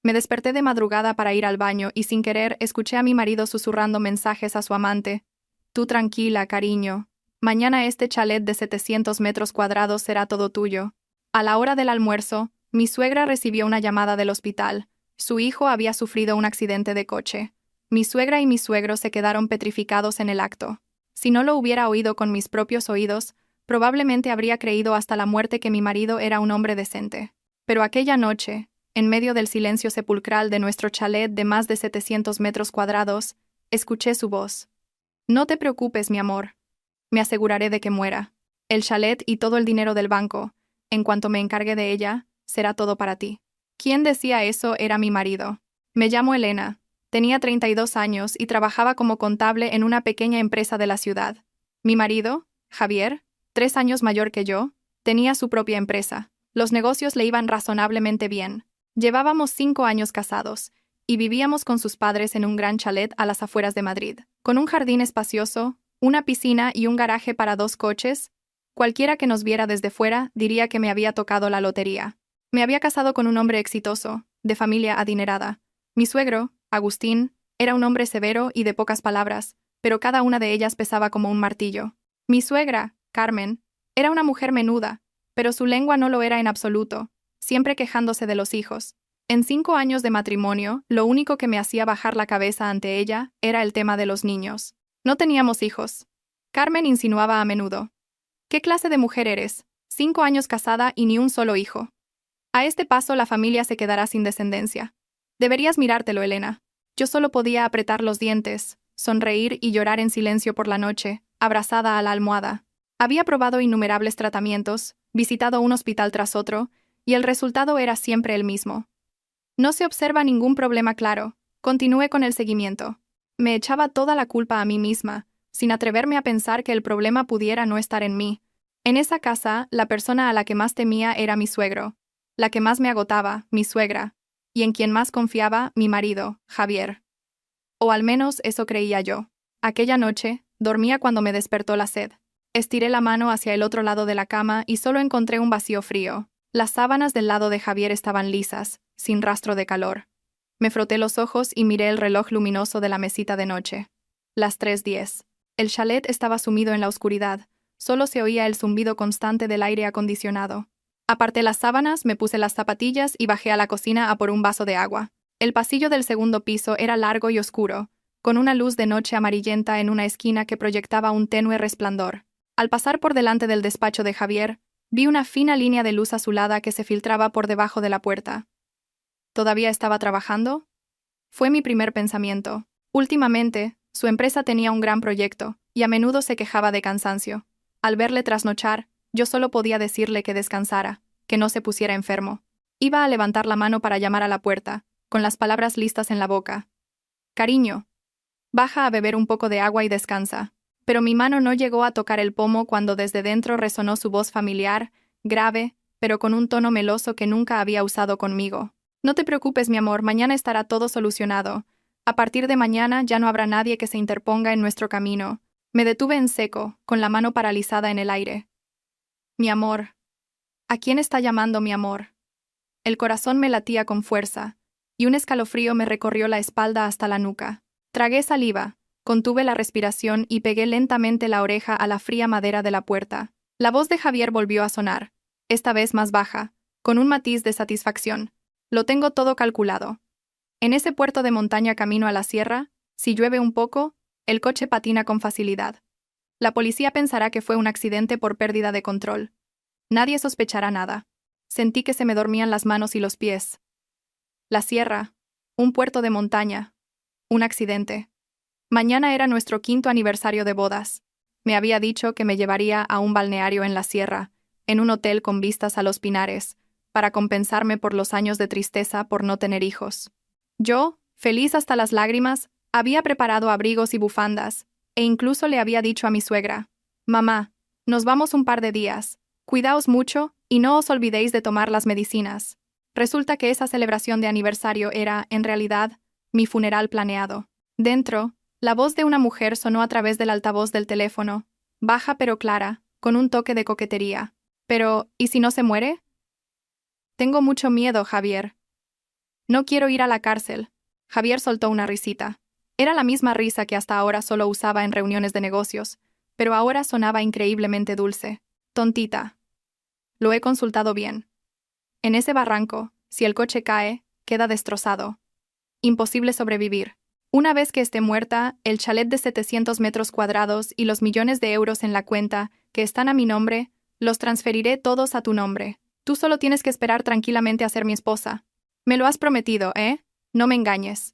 Me desperté de madrugada para ir al baño y sin querer escuché a mi marido susurrando mensajes a su amante. Tú tranquila, cariño. Mañana este chalet de 700 metros cuadrados será todo tuyo. A la hora del almuerzo, mi suegra recibió una llamada del hospital. Su hijo había sufrido un accidente de coche. Mi suegra y mi suegro se quedaron petrificados en el acto. Si no lo hubiera oído con mis propios oídos, probablemente habría creído hasta la muerte que mi marido era un hombre decente. Pero aquella noche, en medio del silencio sepulcral de nuestro chalet de más de 700 metros cuadrados, escuché su voz. No te preocupes, mi amor. Me aseguraré de que muera. El chalet y todo el dinero del banco, en cuanto me encargue de ella, será todo para ti. Quien decía eso era mi marido. Me llamo Elena. Tenía 32 años y trabajaba como contable en una pequeña empresa de la ciudad. Mi marido, Javier, 3 años mayor que yo, tenía su propia empresa. Los negocios le iban razonablemente bien. Llevábamos 5 años casados, y vivíamos con sus padres en un gran chalet a las afueras de Madrid, con un jardín espacioso, una piscina y un garaje para 2 coches. Cualquiera que nos viera desde fuera diría que me había tocado la lotería. Me había casado con un hombre exitoso, de familia adinerada. Mi suegro, Agustín, era un hombre severo y de pocas palabras, pero cada una de ellas pesaba como un martillo. Mi suegra, Carmen, era una mujer menuda, pero su lengua no lo era en absoluto, siempre quejándose de los hijos. En 5 años de matrimonio, lo único que me hacía bajar la cabeza ante ella era el tema de los niños. No teníamos hijos. Carmen insinuaba a menudo. ¿Qué clase de mujer eres? 5 años casada y ni un solo hijo. A este paso la familia se quedará sin descendencia. Deberías mirártelo, Elena. Yo solo podía apretar los dientes, sonreír y llorar en silencio por la noche, abrazada a la almohada. Había probado innumerables tratamientos, visitado un hospital tras otro, y el resultado era siempre el mismo. No se observa ningún problema claro. Continué con el seguimiento. Me echaba toda la culpa a mí misma, sin atreverme a pensar que el problema pudiera no estar en mí. En esa casa, la persona a la que más temía era mi suegro. La que más me agotaba, mi suegra. Y en quien más confiaba, mi marido, Javier. O al menos eso creía yo. Aquella noche, dormía cuando me despertó la sed. Estiré la mano hacia el otro lado de la cama y solo encontré un vacío frío. Las sábanas del lado de Javier estaban lisas, sin rastro de calor. Me froté los ojos y miré el reloj luminoso de la mesita de noche. Las 3:10. El chalet estaba sumido en la oscuridad. Solo se oía el zumbido constante del aire acondicionado. Aparté las sábanas, me puse las zapatillas y bajé a la cocina a por un vaso de agua. El pasillo del segundo piso era largo y oscuro, con una luz de noche amarillenta en una esquina que proyectaba un tenue resplandor. Al pasar por delante del despacho de Javier, vi una fina línea de luz azulada que se filtraba por debajo de la puerta. ¿Todavía estaba trabajando? Fue mi primer pensamiento. Últimamente, su empresa tenía un gran proyecto, y a menudo se quejaba de cansancio. Al verle trasnochar, yo solo podía decirle que descansara, que no se pusiera enfermo. Iba a levantar la mano para llamar a la puerta, con las palabras listas en la boca. Cariño, baja a beber un poco de agua y descansa. Pero mi mano no llegó a tocar el pomo cuando desde dentro resonó su voz familiar, grave, pero con un tono meloso que nunca había usado conmigo. No te preocupes, mi amor, mañana estará todo solucionado. A partir de mañana ya no habrá nadie que se interponga en nuestro camino. Me detuve en seco, con la mano paralizada en el aire. Mi amor. ¿A quién está llamando mi amor? El corazón me latía con fuerza, y un escalofrío me recorrió la espalda hasta la nuca. Tragué saliva, contuve la respiración y pegué lentamente la oreja a la fría madera de la puerta. La voz de Javier volvió a sonar, esta vez más baja, con un matiz de satisfacción. Lo tengo todo calculado. En ese puerto de montaña camino a la sierra, si llueve un poco, el coche patina con facilidad. La policía pensará que fue un accidente por pérdida de control. Nadie sospechará nada. Sentí que se me dormían las manos y los pies. La sierra, un puerto de montaña, un accidente. Mañana era nuestro 5º aniversario de bodas. Me había dicho que me llevaría a un balneario en la sierra, en un hotel con vistas a los pinares, para compensarme por los años de tristeza por no tener hijos. Yo, feliz hasta las lágrimas, había preparado abrigos y bufandas, e incluso le había dicho a mi suegra: «Mamá, nos vamos un par de días, cuidaos mucho y no os olvidéis de tomar las medicinas». Resulta que esa celebración de aniversario era, en realidad, mi funeral planeado. Dentro, la voz de una mujer sonó a través del altavoz del teléfono, baja pero clara, con un toque de coquetería. «Pero, ¿y si no se muere?» «Tengo mucho miedo, Javier». No quiero ir a la cárcel. Javier soltó una risita. Era la misma risa que hasta ahora solo usaba en reuniones de negocios, pero ahora sonaba increíblemente dulce. Tontita. Lo he consultado bien. En ese barranco, si el coche cae, queda destrozado. Imposible sobrevivir. Una vez que esté muerta, el chalet de 700 metros cuadrados y los millones de euros en la cuenta, que están a mi nombre, los transferiré todos a tu nombre. Tú solo tienes que esperar tranquilamente a ser mi esposa. Me lo has prometido, ¿eh? No me engañes.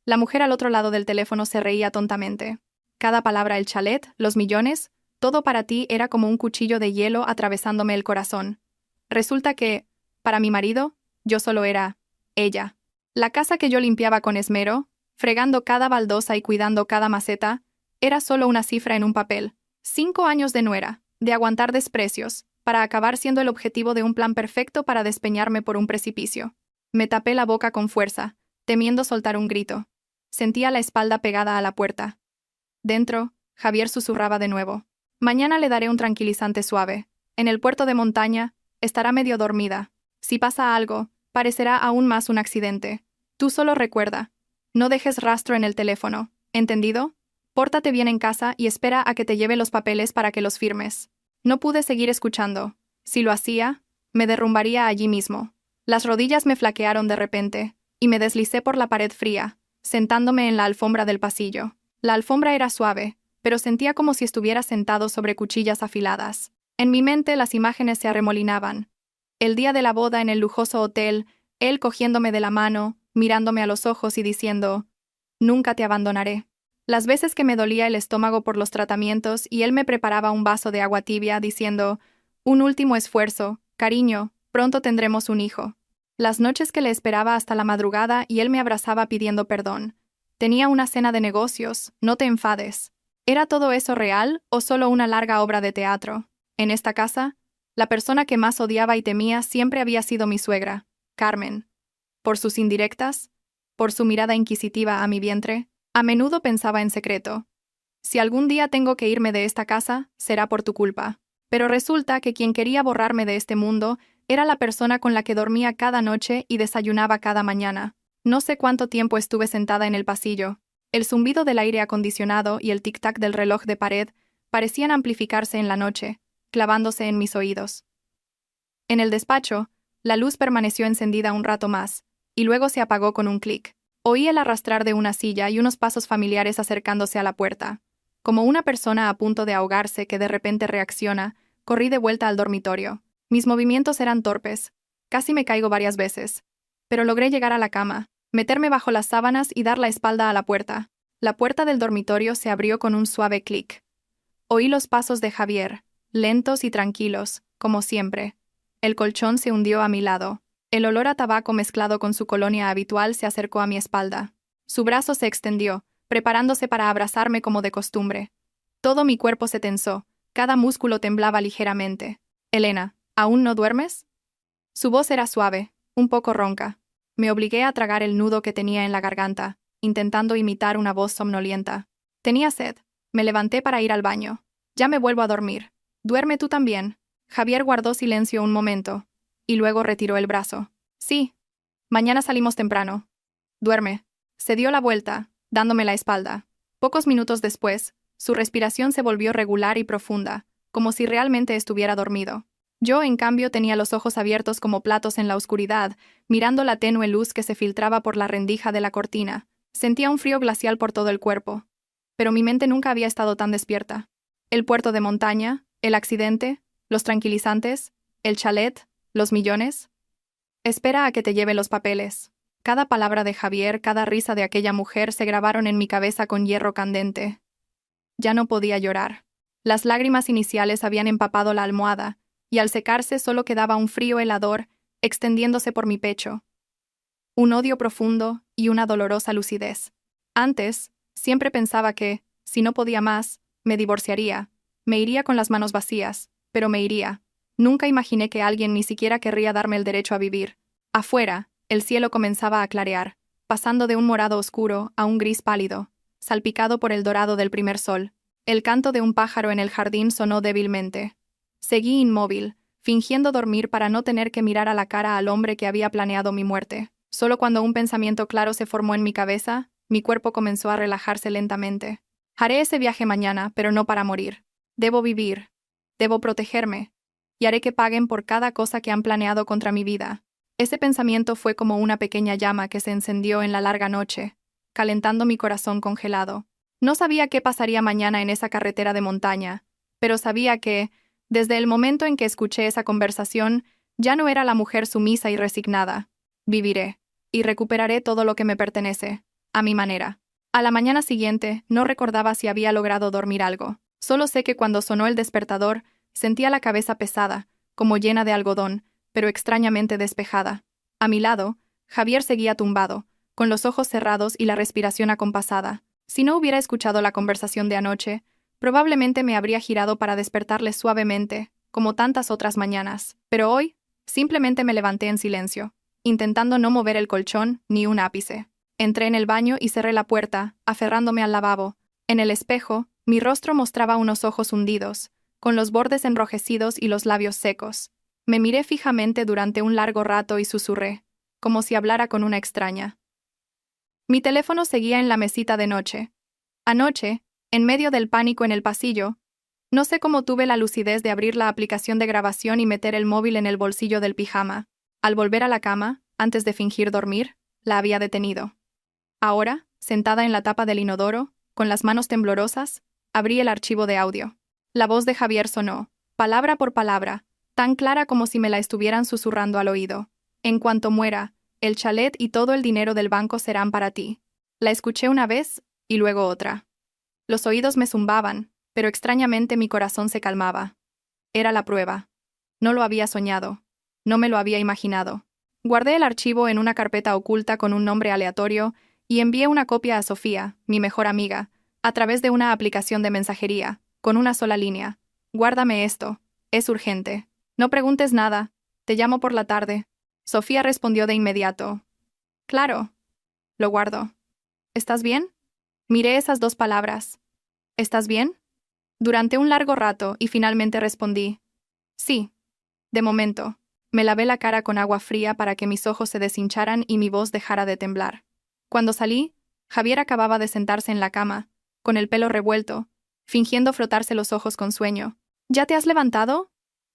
La mujer al otro lado del teléfono se reía tontamente. Cada palabra, el chalet, los millones, todo para ti era como un cuchillo de hielo atravesándome el corazón. Resulta que, para mi marido, yo solo era ella. La casa que yo limpiaba con esmero, fregando cada baldosa y cuidando cada maceta, era solo una cifra en un papel. 5 años de nuera, de aguantar desprecios, para acabar siendo el objetivo de un plan perfecto para despeñarme por un precipicio. Me tapé la boca con fuerza, temiendo soltar un grito. Sentía la espalda pegada a la puerta. Dentro, Javier susurraba de nuevo. Mañana le daré un tranquilizante suave. En el puerto de montaña, estará medio dormida. Si pasa algo, parecerá aún más un accidente. Tú solo recuerda. No dejes rastro en el teléfono, ¿entendido? Pórtate bien en casa y espera a que te lleve los papeles para que los firmes. No pude seguir escuchando. Si lo hacía, me derrumbaría allí mismo. Las rodillas me flaquearon de repente, y me deslicé por la pared fría, sentándome en la alfombra del pasillo. La alfombra era suave, pero sentía como si estuviera sentado sobre cuchillas afiladas. En mi mente las imágenes se arremolinaban. El día de la boda en el lujoso hotel, él cogiéndome de la mano, mirándome a los ojos y diciendo, «Nunca te abandonaré». Las veces que me dolía el estómago por los tratamientos y él me preparaba un vaso de agua tibia diciendo, «Un último esfuerzo, cariño, pronto tendremos un hijo». Las noches que le esperaba hasta la madrugada y él me abrazaba pidiendo perdón. Tenía una cena de negocios, no te enfades. ¿Era todo eso real o solo una larga obra de teatro? En esta casa, la persona que más odiaba y temía siempre había sido mi suegra, Carmen. Por sus indirectas, por su mirada inquisitiva a mi vientre, a menudo pensaba en secreto. Si algún día tengo que irme de esta casa, será por tu culpa. Pero resulta que quien quería borrarme de este mundo era la persona con la que dormía cada noche y desayunaba cada mañana. No sé cuánto tiempo estuve sentada en el pasillo. El zumbido del aire acondicionado y el tic-tac del reloj de pared parecían amplificarse en la noche, clavándose en mis oídos. En el despacho, la luz permaneció encendida un rato más, y luego se apagó con un clic. Oí el arrastrar de una silla y unos pasos familiares acercándose a la puerta. Como una persona a punto de ahogarse que de repente reacciona, corrí de vuelta al dormitorio. Mis movimientos eran torpes. Casi me caigo varias veces. Pero logré llegar a la cama, meterme bajo las sábanas y dar la espalda a la puerta. La puerta del dormitorio se abrió con un suave clic. Oí los pasos de Javier, lentos y tranquilos, como siempre. El colchón se hundió a mi lado. El olor a tabaco mezclado con su colonia habitual se acercó a mi espalda. Su brazo se extendió, preparándose para abrazarme como de costumbre. Todo mi cuerpo se tensó, cada músculo temblaba ligeramente. «Elena, ¿aún no duermes?» Su voz era suave, un poco ronca. Me obligué a tragar el nudo que tenía en la garganta, intentando imitar una voz somnolienta. Tenía sed. Me levanté para ir al baño. «Ya me vuelvo a dormir. Duerme tú también». Javier guardó silencio un momento, y luego retiró el brazo. «Sí. Mañana salimos temprano. Duerme». Se dio la vuelta, dándome la espalda. Pocos minutos después, su respiración se volvió regular y profunda, como si realmente estuviera dormido. Yo, en cambio, tenía los ojos abiertos como platos en la oscuridad, mirando la tenue luz que se filtraba por la rendija de la cortina. Sentía un frío glacial por todo el cuerpo. Pero mi mente nunca había estado tan despierta. El puerto de montaña, el accidente, los tranquilizantes, el chalet, los millones. Espera a que te lleve los papeles. Cada palabra de Javier, cada risa de aquella mujer se grabaron en mi cabeza con hierro candente. Ya no podía llorar. Las lágrimas iniciales habían empapado la almohada, y al secarse solo quedaba un frío helador extendiéndose por mi pecho. Un odio profundo y una dolorosa lucidez. Antes, siempre pensaba que, si no podía más, me divorciaría, me iría con las manos vacías, pero me iría. Nunca imaginé que alguien ni siquiera querría darme el derecho a vivir. Afuera, el cielo comenzaba a clarear, pasando de un morado oscuro a un gris pálido, salpicado por el dorado del primer sol. El canto de un pájaro en el jardín sonó débilmente. Seguí inmóvil, fingiendo dormir para no tener que mirar a la cara al hombre que había planeado mi muerte. Solo cuando un pensamiento claro se formó en mi cabeza, mi cuerpo comenzó a relajarse lentamente. Haré ese viaje mañana, pero no para morir. Debo vivir. Debo protegerme. Y haré que paguen por cada cosa que han planeado contra mi vida. Ese pensamiento fue como una pequeña llama que se encendió en la larga noche, calentando mi corazón congelado. No sabía qué pasaría mañana en esa carretera de montaña, pero sabía que, desde el momento en que escuché esa conversación, ya no era la mujer sumisa y resignada. Viviré, y recuperaré todo lo que me pertenece, a mi manera. A la mañana siguiente, no recordaba si había logrado dormir algo. Solo sé que cuando sonó el despertador, sentía la cabeza pesada, como llena de algodón, pero extrañamente despejada. A mi lado, Javier seguía tumbado, con los ojos cerrados y la respiración acompasada. Si no hubiera escuchado la conversación de anoche, probablemente me habría girado para despertarle suavemente, como tantas otras mañanas. Pero hoy, simplemente me levanté en silencio, intentando no mover el colchón ni un ápice. Entré en el baño y cerré la puerta, aferrándome al lavabo. En el espejo, mi rostro mostraba unos ojos hundidos, con los bordes enrojecidos y los labios secos. Me miré fijamente durante un largo rato y susurré, como si hablara con una extraña. Mi teléfono seguía en la mesita de noche. Anoche, en medio del pánico en el pasillo, no sé cómo tuve la lucidez de abrir la aplicación de grabación y meter el móvil en el bolsillo del pijama. Al volver a la cama, antes de fingir dormir, la había detenido. Ahora, sentada en la tapa del inodoro, con las manos temblorosas, abrí el archivo de audio. La voz de Javier sonó, palabra por palabra, tan clara como si me la estuvieran susurrando al oído. En cuanto muera, el chalet y todo el dinero del banco serán para ti. La escuché una vez y luego otra. Los oídos me zumbaban, pero extrañamente mi corazón se calmaba. Era la prueba. No lo había soñado. No me lo había imaginado. Guardé el archivo en una carpeta oculta con un nombre aleatorio y envié una copia a Sofía, mi mejor amiga, a través de una aplicación de mensajería, con una sola línea. Guárdame esto. Es urgente. No preguntes nada. Te llamo por la tarde. Sofía respondió de inmediato. Claro. Lo guardo. ¿Estás bien? Miré esas dos palabras. ¿Estás bien? Durante un largo rato y finalmente respondí. Sí. De momento. Me lavé la cara con agua fría para que mis ojos se deshincharan y mi voz dejara de temblar. Cuando salí, Javier acababa de sentarse en la cama, con el pelo revuelto, fingiendo frotarse los ojos con sueño. ¿Ya te has levantado?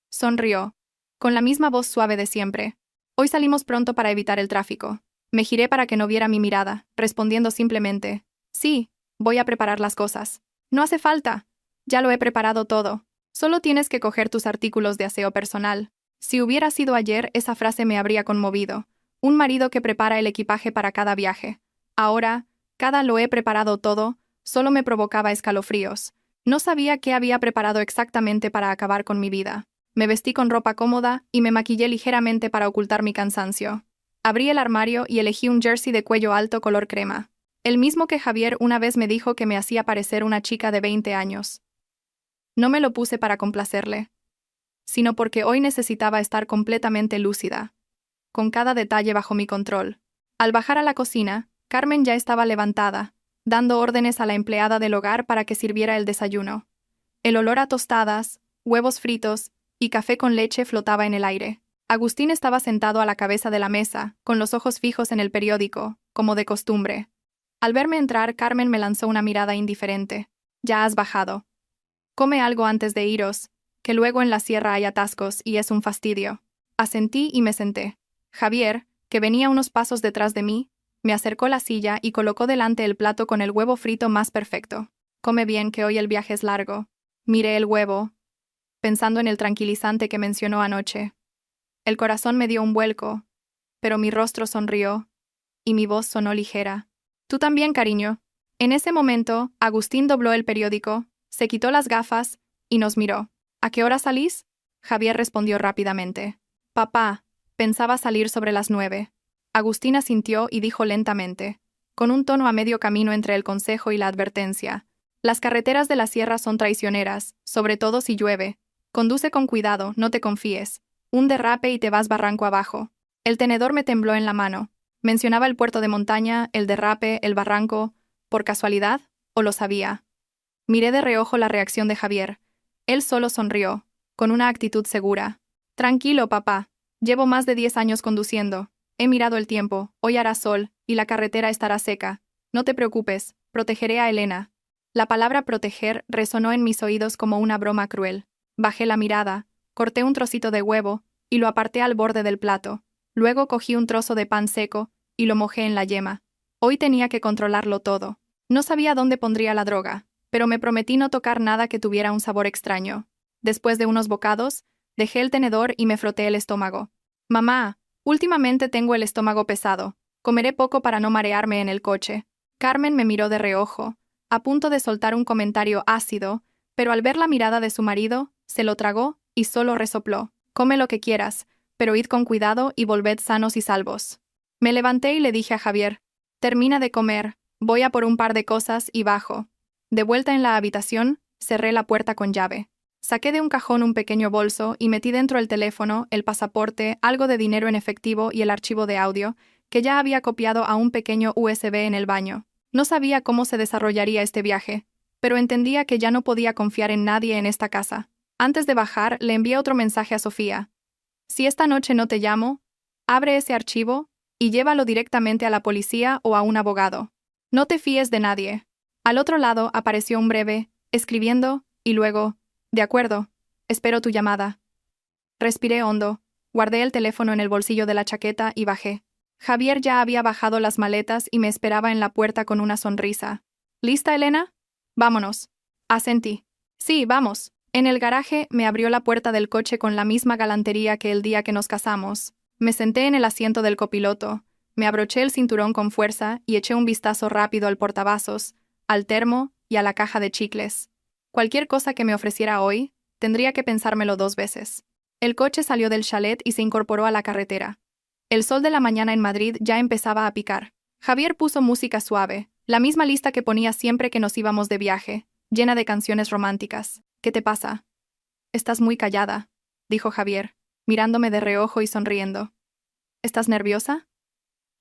Sonrió, con la misma voz suave de siempre. Hoy salimos pronto para evitar el tráfico. Me giré para que no viera mi mirada, respondiendo simplemente. Sí, voy a preparar las cosas. No hace falta. Ya lo he preparado todo. Solo tienes que coger tus artículos de aseo personal. Si hubiera sido ayer, esa frase me habría conmovido. Un marido que prepara el equipaje para cada viaje. Ahora, cada lo he preparado todo, solo me provocaba escalofríos. No sabía qué había preparado exactamente para acabar con mi vida. Me vestí con ropa cómoda y me maquillé ligeramente para ocultar mi cansancio. Abrí el armario y elegí un jersey de cuello alto color crema. El mismo que Javier una vez me dijo que me hacía parecer una chica de 20 años. No me lo puse para complacerle, sino porque hoy necesitaba estar completamente lúcida, con cada detalle bajo mi control. Al bajar a la cocina, Carmen ya estaba levantada, dando órdenes a la empleada del hogar para que sirviera el desayuno. El olor a tostadas, huevos fritos y café con leche flotaba en el aire. Agustín estaba sentado a la cabeza de la mesa, con los ojos fijos en el periódico, como de costumbre. Al verme entrar, Carmen me lanzó una mirada indiferente. Ya has bajado. Come algo antes de iros, que luego en la sierra hay atascos y es un fastidio. Asentí y me senté. Javier, que venía unos pasos detrás de mí, me acercó la silla y colocó delante el plato con el huevo frito más perfecto. Come bien, que hoy el viaje es largo. Miré el huevo, pensando en el tranquilizante que mencionó anoche. El corazón me dio un vuelco, pero mi rostro sonrió, y mi voz sonó ligera. Tú también, cariño. En ese momento, Agustín dobló el periódico, se quitó las gafas, y nos miró. ¿A qué hora salís? Javier respondió rápidamente. Papá, pensaba salir sobre las 9. Agustín asintió y dijo lentamente, con un tono a medio camino entre el consejo y la advertencia. Las carreteras de la sierra son traicioneras, sobre todo si llueve. Conduce con cuidado, no te confíes. Un derrape y te vas barranco abajo. El tenedor me tembló en la mano. ¿Mencionaba el puerto de montaña, el derrape, el barranco, por casualidad, o lo sabía? Miré de reojo la reacción de Javier. Él solo sonrió, con una actitud segura. Tranquilo, papá. Llevo más de 10 años conduciendo. He mirado el tiempo, hoy hará sol, y la carretera estará seca. No te preocupes, protegeré a Elena. La palabra proteger resonó en mis oídos como una broma cruel. Bajé la mirada, corté un trocito de huevo, y lo aparté al borde del plato. Luego cogí un trozo de pan seco, y lo mojé en la yema. Hoy tenía que controlarlo todo. No sabía dónde pondría la droga, pero me prometí no tocar nada que tuviera un sabor extraño. Después de unos bocados, dejé el tenedor y me froté el estómago. Mamá, últimamente tengo el estómago pesado. Comeré poco para no marearme en el coche. Carmen me miró de reojo, a punto de soltar un comentario ácido, pero al ver la mirada de su marido, se lo tragó y solo resopló. Come lo que quieras, pero id con cuidado y volved sanos y salvos. Me levanté y le dije a Javier, termina de comer, voy a por un par de cosas y bajo. De vuelta en la habitación, cerré la puerta con llave. Saqué de un cajón un pequeño bolso y metí dentro el teléfono, el pasaporte, algo de dinero en efectivo y el archivo de audio, que ya había copiado a un pequeño USB en el baño. No sabía cómo se desarrollaría este viaje, pero entendía que ya no podía confiar en nadie en esta casa. Antes de bajar, le envié otro mensaje a Sofía. Si esta noche no te llamo, abre ese archivo y llévalo directamente a la policía o a un abogado. No te fíes de nadie. Al otro lado apareció un breve, escribiendo, y luego, de acuerdo, espero tu llamada. Respiré hondo, guardé el teléfono en el bolsillo de la chaqueta y bajé. Javier ya había bajado las maletas y me esperaba en la puerta con una sonrisa. ¿Lista, Elena? Vámonos. Asentí. Sí, vamos. En el garaje me abrió la puerta del coche con la misma galantería que el día que nos casamos. Me senté en el asiento del copiloto, me abroché el cinturón con fuerza y eché un vistazo rápido al portavasos, al termo y a la caja de chicles. Cualquier cosa que me ofreciera hoy, tendría que pensármelo 2 veces. El coche salió del chalet y se incorporó a la carretera. El sol de la mañana en Madrid ya empezaba a picar. Javier puso música suave, la misma lista que ponía siempre que nos íbamos de viaje, llena de canciones románticas. ¿Qué te pasa? Estás muy callada, dijo Javier, mirándome de reojo y sonriendo. ¿Estás nerviosa?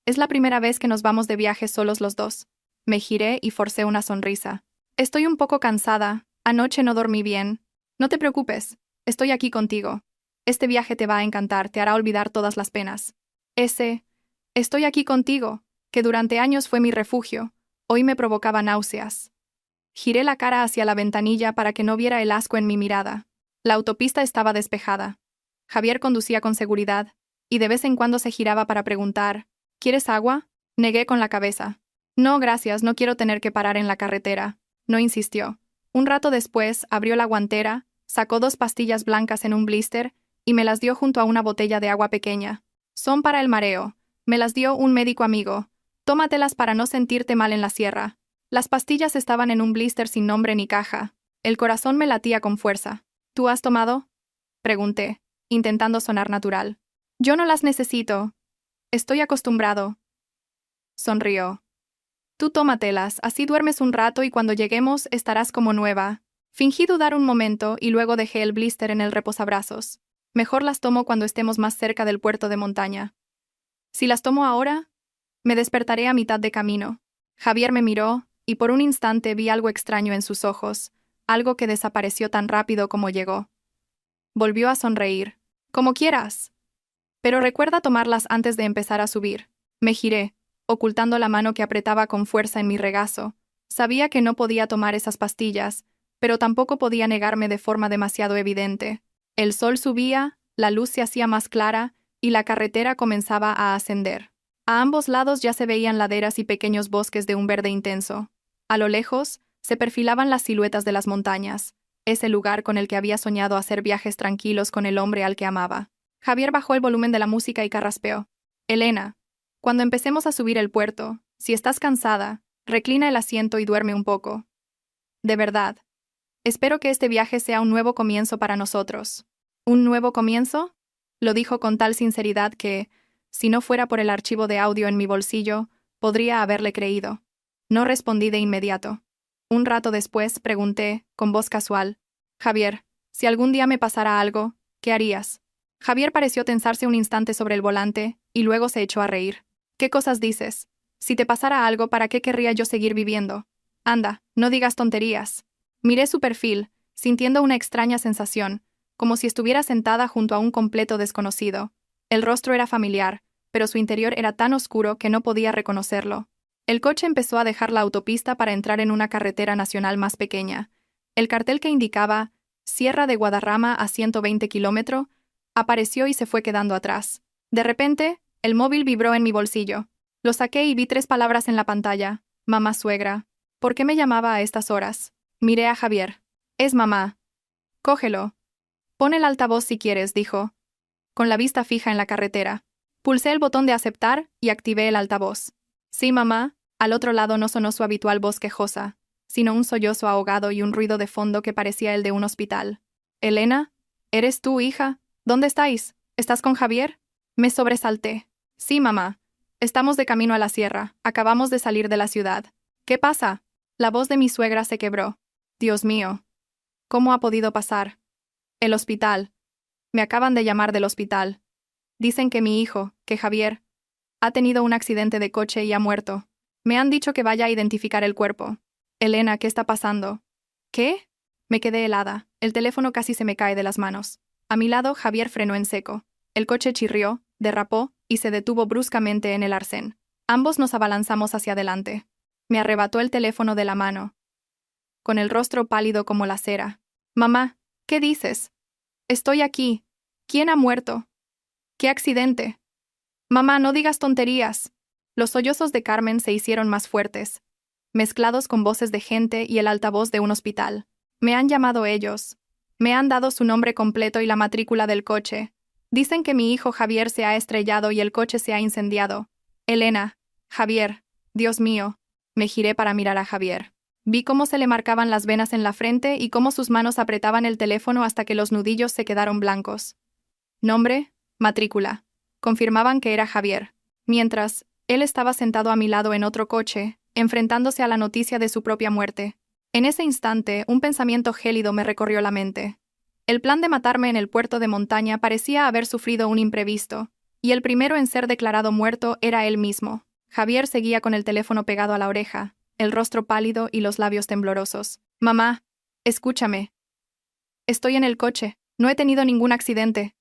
Es la primera vez que nos vamos de viaje solos los dos. Me giré y forcé una sonrisa. Estoy un poco cansada, anoche no dormí bien. No te preocupes, estoy aquí contigo. Este viaje te va a encantar, te hará olvidar todas las penas. Estoy aquí contigo, que durante años fue mi refugio, hoy me provocaba náuseas. Giré la cara hacia la ventanilla para que no viera el asco en mi mirada. La autopista estaba despejada. Javier conducía con seguridad, y de vez en cuando se giraba para preguntar, ¿quieres agua? Negué con la cabeza. No, gracias, no quiero tener que parar en la carretera. No insistió. Un rato después, abrió la guantera, sacó 2 pastillas blancas en un blister y me las dio junto a una botella de agua pequeña. Son para el mareo. Me las dio un médico amigo. Tómatelas para no sentirte mal en la sierra. Las pastillas estaban en un blister sin nombre ni caja. El corazón me latía con fuerza. ¿Tú has tomado? Pregunté, intentando sonar natural. Yo no las necesito. Estoy acostumbrado. Sonrió. Tú tómatelas, así duermes un rato y cuando lleguemos estarás como nueva. Fingí dudar un momento y luego dejé el blister en el reposabrazos. Mejor las tomo cuando estemos más cerca del puerto de montaña. Si las tomo ahora, me despertaré a mitad de camino. Javier me miró, y por un instante vi algo extraño en sus ojos, algo que desapareció tan rápido como llegó. Volvió a sonreír. Como quieras. Pero recuerda tomarlas antes de empezar a subir. Me giré, ocultando la mano que apretaba con fuerza en mi regazo. Sabía que no podía tomar esas pastillas, pero tampoco podía negarme de forma demasiado evidente. El sol subía, la luz se hacía más clara, y la carretera comenzaba a ascender. A ambos lados ya se veían laderas y pequeños bosques de un verde intenso. A lo lejos, se perfilaban las siluetas de las montañas, ese lugar con el que había soñado hacer viajes tranquilos con el hombre al que amaba. Javier bajó el volumen de la música y carraspeó. Elena, cuando empecemos a subir el puerto, si estás cansada, reclina el asiento y duerme un poco. De verdad. Espero que este viaje sea un nuevo comienzo para nosotros. ¿Un nuevo comienzo? Lo dijo con tal sinceridad que, si no fuera por el archivo de audio en mi bolsillo, podría haberle creído. No respondí de inmediato. Un rato después pregunté, con voz casual, Javier, si algún día me pasara algo, ¿qué harías? Javier pareció tensarse un instante sobre el volante, y luego se echó a reír. ¿Qué cosas dices? Si te pasara algo, ¿para qué querría yo seguir viviendo? Anda, no digas tonterías. Miré su perfil, sintiendo una extraña sensación, como si estuviera sentada junto a un completo desconocido. El rostro era familiar, pero su interior era tan oscuro que no podía reconocerlo. El coche empezó a dejar la autopista para entrar en una carretera nacional más pequeña. El cartel que indicaba Sierra de Guadarrama a 120 kilómetros apareció y se fue quedando atrás. De repente, el móvil vibró en mi bolsillo. Lo saqué y vi 3 palabras en la pantalla. Mamá suegra. ¿Por qué me llamaba a estas horas? Miré a Javier. Es mamá. Cógelo. Pon el altavoz si quieres, dijo, con la vista fija en la carretera. Pulsé el botón de aceptar y activé el altavoz. Sí, mamá. Al otro lado no sonó su habitual voz quejosa, sino un sollozo ahogado y un ruido de fondo que parecía el de un hospital. Elena, ¿eres tú, hija? ¿Dónde estáis? ¿Estás con Javier? Me sobresalté. Sí, mamá. Estamos de camino a la sierra. Acabamos de salir de la ciudad. ¿Qué pasa? La voz de mi suegra se quebró. Dios mío. ¿Cómo ha podido pasar? El hospital. Me acaban de llamar del hospital. Dicen que mi hijo, que Javier, ha tenido un accidente de coche y ha muerto. Me han dicho que vaya a identificar el cuerpo. Elena, ¿qué está pasando? ¿Qué? Me quedé helada. El teléfono casi se me cae de las manos. A mi lado, Javier frenó en seco. El coche chirrió, derrapó y se detuvo bruscamente en el arcén. Ambos nos abalanzamos hacia adelante. Me arrebató el teléfono de la mano, con el rostro pálido como la cera. Mamá, ¿qué dices? Estoy aquí. ¿Quién ha muerto? ¿Qué accidente? Mamá, no digas tonterías. Los sollozos de Carmen se hicieron más fuertes, mezclados con voces de gente y el altavoz de un hospital. Me han llamado ellos. Me han dado su nombre completo y la matrícula del coche. Dicen que mi hijo Javier se ha estrellado y el coche se ha incendiado. Elena, Javier, Dios mío. Me giré para mirar a Javier. Vi cómo se le marcaban las venas en la frente y cómo sus manos apretaban el teléfono hasta que los nudillos se quedaron blancos. Nombre, matrícula. Confirmaban que era Javier. Mientras, él estaba sentado a mi lado en otro coche, enfrentándose a la noticia de su propia muerte. En ese instante, un pensamiento gélido me recorrió la mente. El plan de matarme en el puerto de montaña parecía haber sufrido un imprevisto, y el primero en ser declarado muerto era él mismo. Javier seguía con el teléfono pegado a la oreja, el rostro pálido y los labios temblorosos. Mamá, escúchame. Estoy en el coche, no he tenido ningún accidente.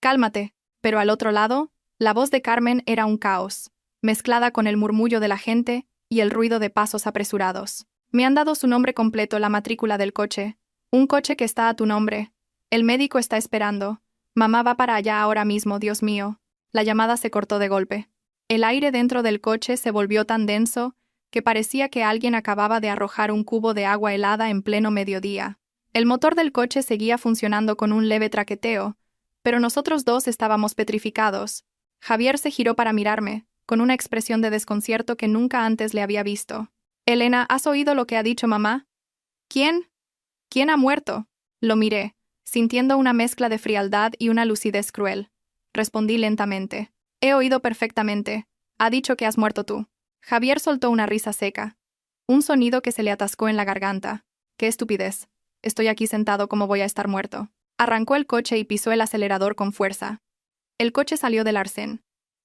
Cálmate. Pero al otro lado, la voz de Carmen era un caos, mezclada con el murmullo de la gente y el ruido de pasos apresurados. Me han dado su nombre completo, la matrícula del coche. Un coche que está a tu nombre. El médico está esperando. Mamá va para allá ahora mismo, Dios mío. La llamada se cortó de golpe. El aire dentro del coche se volvió tan denso que parecía que alguien acababa de arrojar un cubo de agua helada en pleno mediodía. El motor del coche seguía funcionando con un leve traqueteo, pero nosotros dos estábamos petrificados. Javier se giró para mirarme, con una expresión de desconcierto que nunca antes le había visto. Elena, ¿has oído lo que ha dicho mamá? ¿Quién? ¿Quién ha muerto? Lo miré, sintiendo una mezcla de frialdad y una lucidez cruel. Respondí lentamente. He oído perfectamente. Ha dicho que has muerto tú. Javier soltó una risa seca. Un sonido que se le atascó en la garganta. ¡Qué estupidez! Estoy aquí sentado como voy a estar muerto. Arrancó el coche y pisó el acelerador con fuerza. El coche salió del arcén,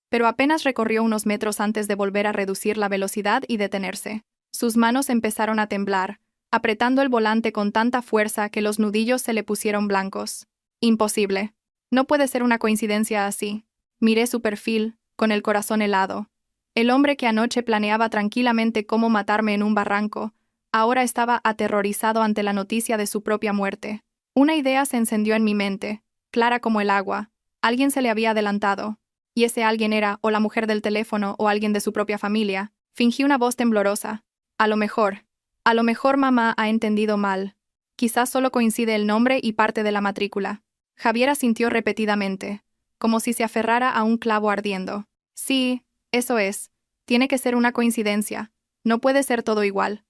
pero apenas recorrió unos metros antes de volver a reducir la velocidad y detenerse. Sus manos empezaron a temblar, apretando el volante con tanta fuerza que los nudillos se le pusieron blancos. Imposible. No puede ser una coincidencia así. Miré su perfil, con el corazón helado. El hombre que anoche planeaba tranquilamente cómo matarme en un barranco, ahora estaba aterrorizado ante la noticia de su propia muerte. Una idea se encendió en mi mente, clara como el agua. Alguien se le había adelantado, y ese alguien era o la mujer del teléfono o alguien de su propia familia. Fingí una voz temblorosa. A lo mejor mamá ha entendido mal. Quizás solo coincide el nombre y parte de la matrícula. Javier asintió repetidamente, como si se aferrara a un clavo ardiendo. Sí, eso es. Tiene que ser una coincidencia. No puede ser todo igual.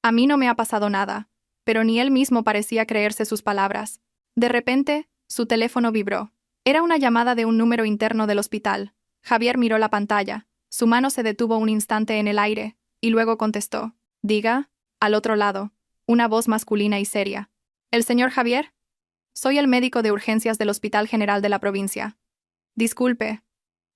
A mí no me ha pasado nada, pero ni él mismo parecía creerse sus palabras. De repente, su teléfono vibró. Era una llamada de un número interno del hospital. Javier miró la pantalla. Su mano se detuvo un instante en el aire, y luego contestó. Diga, al otro lado, una voz masculina y seria. ¿El señor Javier? Soy el médico de urgencias del Hospital General de la provincia. Disculpe.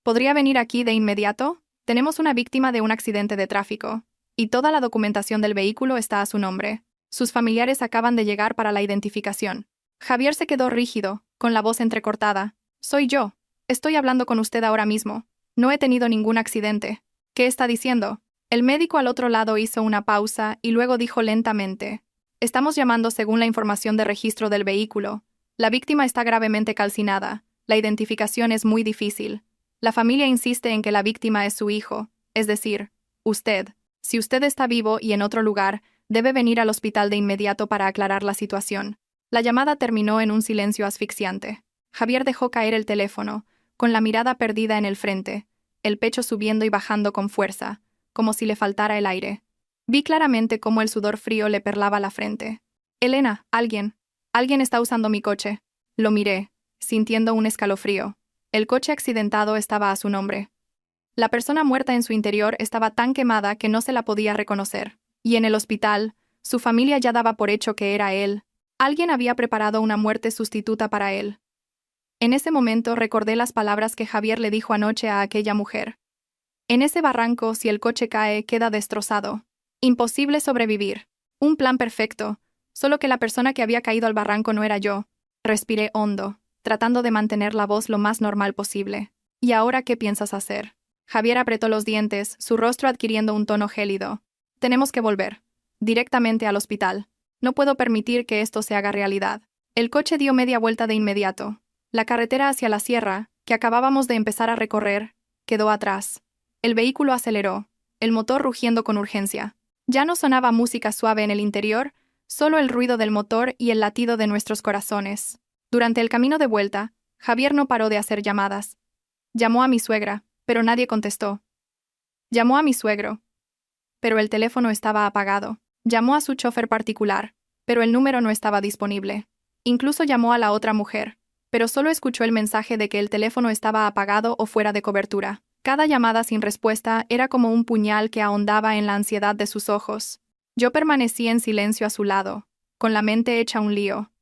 ¿Podría venir aquí de inmediato? Tenemos una víctima de un accidente de tráfico, y toda la documentación del vehículo está a su nombre. Sus familiares acaban de llegar para la identificación. Javier se quedó rígido, con la voz entrecortada. Soy yo. Estoy hablando con usted ahora mismo. No he tenido ningún accidente. ¿Qué está diciendo? El médico al otro lado hizo una pausa y luego dijo lentamente: Estamos llamando según la información de registro del vehículo. La víctima está gravemente calcinada. La identificación es muy difícil. La familia insiste en que la víctima es su hijo, es decir, usted. Si usted está vivo y en otro lugar, debe venir al hospital de inmediato para aclarar la situación. La llamada terminó en un silencio asfixiante. Javier dejó caer el teléfono, con la mirada perdida en el frente, el pecho subiendo y bajando con fuerza, como si le faltara el aire. Vi claramente cómo el sudor frío le perlaba la frente. Elena, alguien está usando mi coche. Lo miré, sintiendo un escalofrío. El coche accidentado estaba a su nombre. La persona muerta en su interior estaba tan quemada que no se la podía reconocer. Y en el hospital, su familia ya daba por hecho que era él. Alguien había preparado una muerte sustituta para él. En ese momento recordé las palabras que Javier le dijo anoche a aquella mujer. En ese barranco, si el coche cae, queda destrozado. Imposible sobrevivir. Un plan perfecto, solo que la persona que había caído al barranco no era yo. Respiré hondo, tratando de mantener la voz lo más normal posible. ¿Y ahora qué piensas hacer? Javier apretó los dientes, su rostro adquiriendo un tono gélido. Tenemos que volver. Directamente al hospital. No puedo permitir que esto se haga realidad. El coche dio media vuelta de inmediato. La carretera hacia la sierra, que acabábamos de empezar a recorrer, quedó atrás. El vehículo aceleró, el motor rugiendo con urgencia. Ya no sonaba música suave en el interior, solo el ruido del motor y el latido de nuestros corazones. Durante el camino de vuelta, Javier no paró de hacer llamadas. Llamó a mi suegra, pero nadie contestó. Llamó a mi suegro, pero el teléfono estaba apagado. Llamó a su chofer particular, pero el número no estaba disponible. Incluso llamó a la otra mujer, pero solo escuchó el mensaje de que el teléfono estaba apagado o fuera de cobertura. Cada llamada sin respuesta era como un puñal que ahondaba en la ansiedad de sus ojos. Yo permanecí en silencio a su lado, con la mente hecha un lío.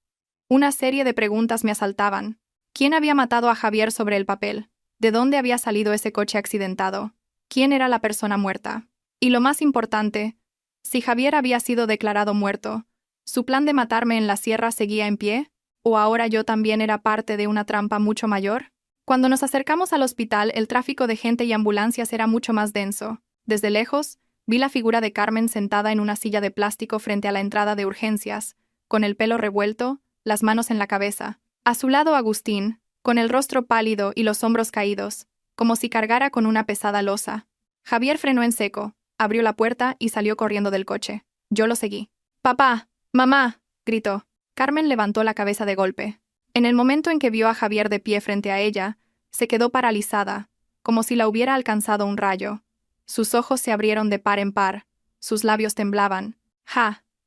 Una serie de preguntas me asaltaban. ¿Quién había matado a Javier sobre el papel? ¿De dónde había salido ese coche accidentado? ¿Quién era la persona muerta? Y lo más importante, si Javier había sido declarado muerto, ¿su plan de matarme en la sierra seguía en pie? ¿O ahora yo también era parte de una trampa mucho mayor? Cuando nos acercamos al hospital, el tráfico de gente y ambulancias era mucho más denso. Desde lejos, vi la figura de Carmen sentada en una silla de plástico frente a la entrada de urgencias, con el pelo revuelto, las manos en la cabeza. A su lado Agustín, con el rostro pálido y los hombros caídos, como si cargara con una pesada losa. Javier frenó en seco, abrió la puerta y salió corriendo del coche. Yo lo seguí. «¡Papá! ¡Mamá!», gritó. Carmen levantó la cabeza de golpe. En el momento en que vio a Javier de pie frente a ella, se quedó paralizada, como si la hubiera alcanzado un rayo. Sus ojos se abrieron de par en par, sus labios temblaban.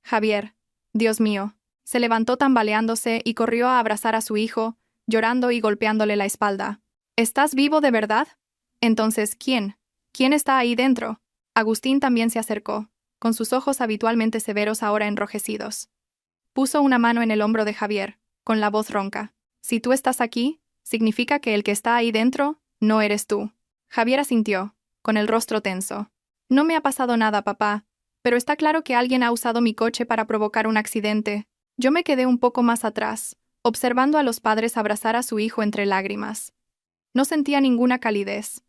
Javier. Dios mío. Se levantó tambaleándose y corrió a abrazar a su hijo, llorando y golpeándole la espalda. ¿Estás vivo de verdad? Entonces, ¿quién? ¿Quién está ahí dentro? Agustín también se acercó, con sus ojos habitualmente severos ahora enrojecidos. Puso una mano en el hombro de Javier, con la voz ronca. Si tú estás aquí, significa que el que está ahí dentro, no eres tú. Javier asintió, con el rostro tenso. No me ha pasado nada, papá, pero está claro que alguien ha usado mi coche para provocar un accidente. Yo me quedé un poco más atrás, observando a los padres abrazar a su hijo entre lágrimas. No sentía ninguna calidez,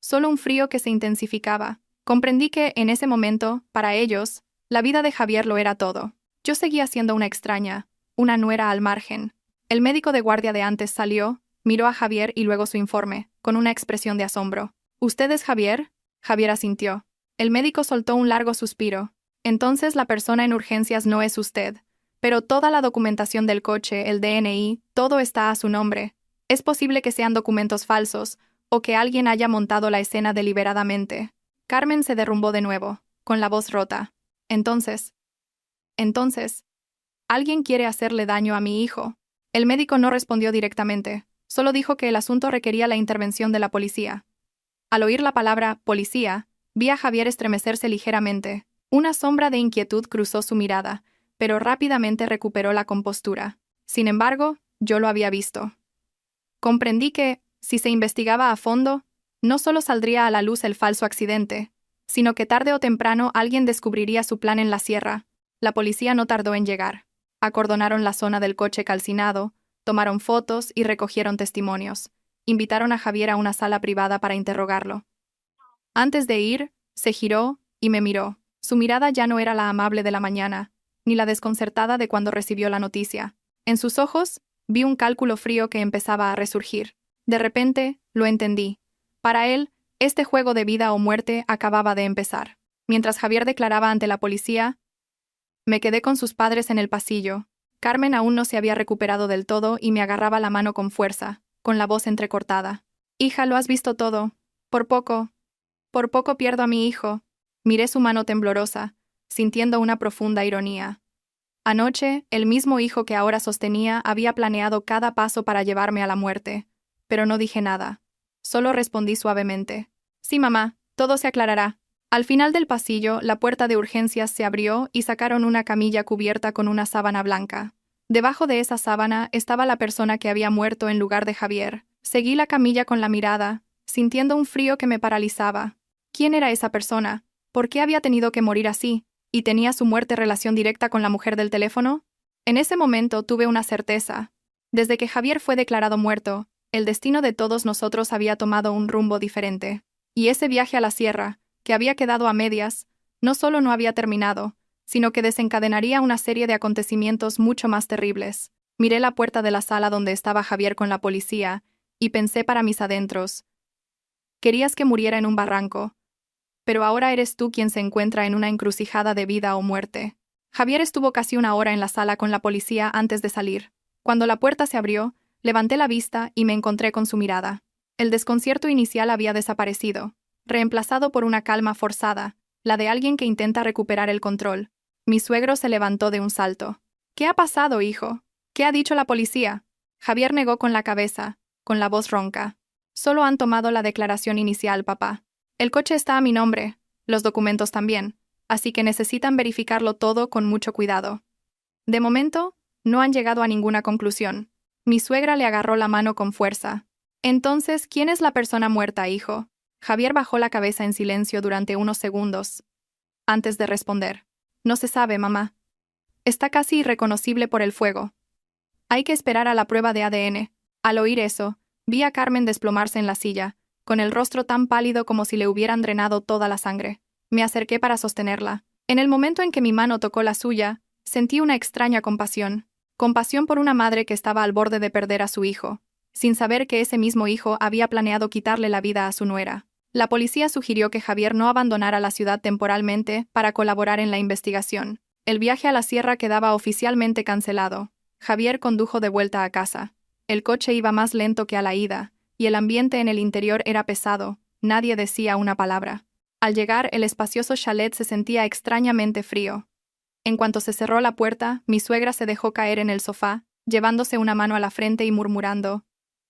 solo un frío que se intensificaba. Comprendí que, en ese momento, para ellos, la vida de Javier lo era todo. Yo seguía siendo una extraña, una nuera al margen. El médico de guardia de antes salió, miró a Javier y luego su informe, con una expresión de asombro. ¿Usted es Javier? Javier asintió. El médico soltó un largo suspiro. Entonces la persona en urgencias no es usted. Pero toda la documentación del coche, el DNI, todo está a su nombre. Es posible que sean documentos falsos, o que alguien haya montado la escena deliberadamente. Carmen se derrumbó de nuevo, con la voz rota. Entonces, alguien quiere hacerle daño a mi hijo. El médico no respondió directamente, solo dijo que el asunto requería la intervención de la policía. Al oír la palabra «policía», vi a Javier estremecerse ligeramente. Una sombra de inquietud cruzó su mirada, pero rápidamente recuperó la compostura. Sin embargo, yo lo había visto. Comprendí que, si se investigaba a fondo, no solo saldría a la luz el falso accidente, sino que tarde o temprano alguien descubriría su plan en la sierra. La policía no tardó en llegar. Acordonaron la zona del coche calcinado, tomaron fotos y recogieron testimonios. invitaron a Javier a una sala privada para interrogarlo. Antes de ir, se giró y me miró. Su mirada ya no era la amable de la mañana, ni la desconcertada de cuando recibió la noticia. En sus ojos, vi un cálculo frío que empezaba a resurgir. De repente, lo entendí. Para él, este juego de vida o muerte acababa de empezar. Mientras Javier declaraba ante la policía, me quedé con sus padres en el pasillo. Carmen aún no se había recuperado del todo y me agarraba la mano con fuerza, con la voz entrecortada. Hija, lo has visto todo. Por poco pierdo a mi hijo. Miré su mano temblorosa, sintiendo una profunda ironía. Anoche, el mismo hijo que ahora sostenía había planeado cada paso para llevarme a la muerte, pero no dije nada. Solo respondí suavemente. Sí, mamá, todo se aclarará. Al final del pasillo, la puerta de urgencias se abrió y sacaron una camilla cubierta con una sábana blanca. Debajo de esa sábana estaba la persona que había muerto en lugar de Javier. Seguí la camilla con la mirada, sintiendo un frío que me paralizaba. ¿Quién era esa persona? ¿Por qué había tenido que morir así? ¿Y tenía su muerte relación directa con la mujer del teléfono? En ese momento tuve una certeza. Desde que Javier fue declarado muerto, el destino de todos nosotros había tomado un rumbo diferente. Y ese viaje a la sierra, que había quedado a medias, no solo no había terminado, sino que desencadenaría una serie de acontecimientos mucho más terribles. Miré la puerta de la sala donde estaba Javier con la policía, y pensé para mis adentros. Querías que muriera en un barranco, pero ahora eres tú quien se encuentra en una encrucijada de vida o muerte. Javier estuvo casi una hora en la sala con la policía antes de salir. Cuando la puerta se abrió, levanté la vista y me encontré con su mirada. El desconcierto inicial había desaparecido, reemplazado por una calma forzada, la de alguien que intenta recuperar el control. Mi suegro se levantó de un salto. ¿Qué ha pasado, hijo? ¿Qué ha dicho la policía? Javier negó con la cabeza, con la voz ronca. Solo han tomado la declaración inicial, papá. El coche está a mi nombre, los documentos también, así que necesitan verificarlo todo con mucho cuidado. De momento, no han llegado a ninguna conclusión. Mi suegra le agarró la mano con fuerza. Entonces, ¿quién es la persona muerta, hijo? Javier bajó la cabeza en silencio durante unos segundos, antes de responder. No se sabe, mamá. Está casi irreconocible por el fuego. Hay que esperar a la prueba de ADN. Al oír eso, vi a Carmen desplomarse en la silla, con el rostro tan pálido como si le hubieran drenado toda la sangre. Me acerqué para sostenerla. En el momento en que mi mano tocó la suya, sentí una extraña compasión. Compasión por una madre que estaba al borde de perder a su hijo, sin saber que ese mismo hijo había planeado quitarle la vida a su nuera. La policía sugirió que Javier no abandonara la ciudad temporalmente para colaborar en la investigación. El viaje a la sierra quedaba oficialmente cancelado. Javier condujo de vuelta a casa. El coche iba más lento que a la ida, y el ambiente en el interior era pesado. Nadie decía una palabra. Al llegar, el espacioso chalet se sentía extrañamente frío. En cuanto se cerró la puerta, mi suegra se dejó caer en el sofá, llevándose una mano a la frente y murmurando: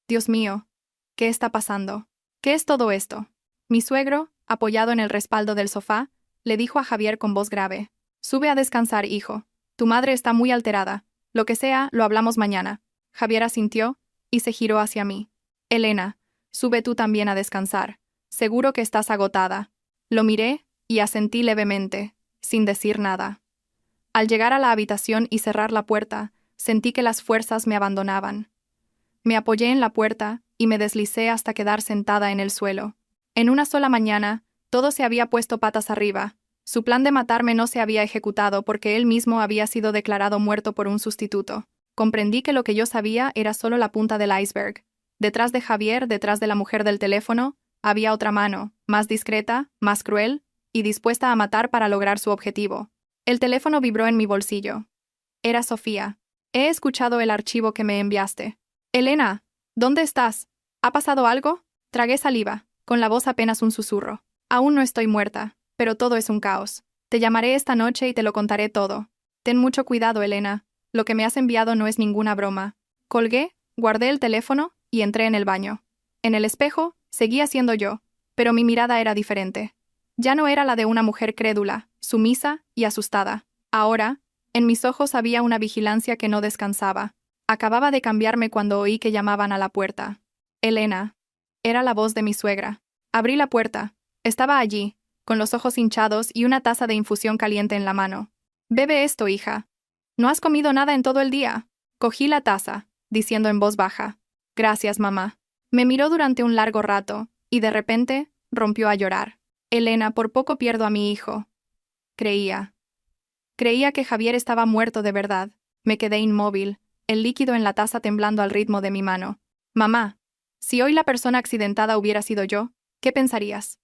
«Dios mío, ¿qué está pasando? ¿Qué es todo esto?». Mi suegro, apoyado en el respaldo del sofá, le dijo a Javier con voz grave: «Sube a descansar, hijo. Tu madre está muy alterada. Lo que sea, lo hablamos mañana». Javier asintió y se giró hacia mí. «Elena, sube tú también a descansar. Seguro que estás agotada». Lo miré y asentí levemente, sin decir nada. Al llegar a la habitación y cerrar la puerta, sentí que las fuerzas me abandonaban. Me apoyé en la puerta y me deslicé hasta quedar sentada en el suelo. En una sola mañana, todo se había puesto patas arriba. Su plan de matarme no se había ejecutado porque él mismo había sido declarado muerto por un sustituto. Comprendí que lo que yo sabía era solo la punta del iceberg. Detrás de Javier, detrás de la mujer del teléfono, había otra mano, más discreta, más cruel, y dispuesta a matar para lograr su objetivo. El teléfono vibró en mi bolsillo. Era Sofía. «He escuchado el archivo que me enviaste». «Elena, ¿dónde estás? ¿Ha pasado algo?». Tragué saliva, con la voz apenas un susurro. «Aún no estoy muerta, pero todo es un caos. Te llamaré esta noche y te lo contaré todo. Ten mucho cuidado, Elena. Lo que me has enviado no es ninguna broma». Colgué, guardé el teléfono y entré en el baño. En el espejo, seguía siendo yo, pero mi mirada era diferente. Ya no era la de una mujer crédula, sumisa y asustada. Ahora, en mis ojos había una vigilancia que no descansaba. Acababa de cambiarme cuando oí que llamaban a la puerta. «Elena». Era la voz de mi suegra. Abrí la puerta. Estaba allí, con los ojos hinchados y una taza de infusión caliente en la mano. «Bebe esto, hija. ¿No has comido nada en todo el día?». Cogí la taza, diciendo en voz baja: «Gracias, mamá». Me miró durante un largo rato, y de repente, rompió a llorar. Elena, por poco pierdo a mi hijo. Creía que Javier estaba muerto de verdad. Me quedé inmóvil, el líquido en la taza temblando al ritmo de mi mano. Mamá, si hoy la persona accidentada hubiera sido yo, ¿qué pensarías?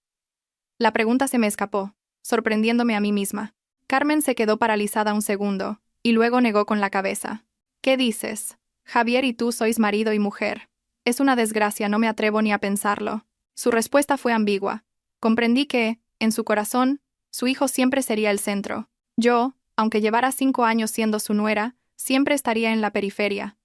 La pregunta se me escapó, sorprendiéndome a mí misma. Carmen se quedó paralizada un segundo, y luego negó con la cabeza. ¿Qué dices? Javier y tú sois marido y mujer. Es una desgracia, no me atrevo ni a pensarlo. Su respuesta fue ambigua. Comprendí que, en su corazón, su hijo siempre sería el centro. Yo, aunque llevara 5 años siendo su nuera, siempre estaría en la periferia.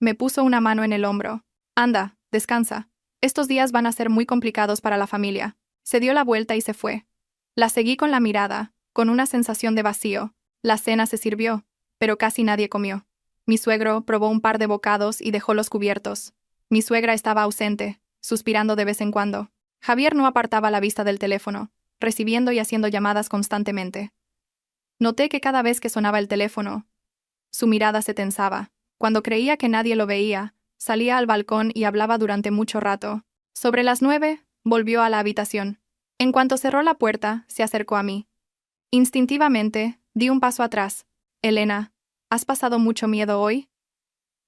Me puso una mano en el hombro. Anda, descansa. Estos días van a ser muy complicados para la familia. Se dio la vuelta y se fue. La seguí con la mirada, con una sensación de vacío. La cena se sirvió, pero casi nadie comió. Mi suegro probó un par de bocados y dejó los cubiertos. Mi suegra estaba ausente, suspirando de vez en cuando. Javier no apartaba la vista del teléfono, recibiendo y haciendo llamadas constantemente. Noté que cada vez que sonaba el teléfono, su mirada se tensaba. Cuando creía que nadie lo veía, salía al balcón y hablaba durante mucho rato. Sobre las 9, volvió a la habitación. En cuanto cerró la puerta, se acercó a mí. Instintivamente, di un paso atrás. Elena, ¿has pasado mucho miedo hoy?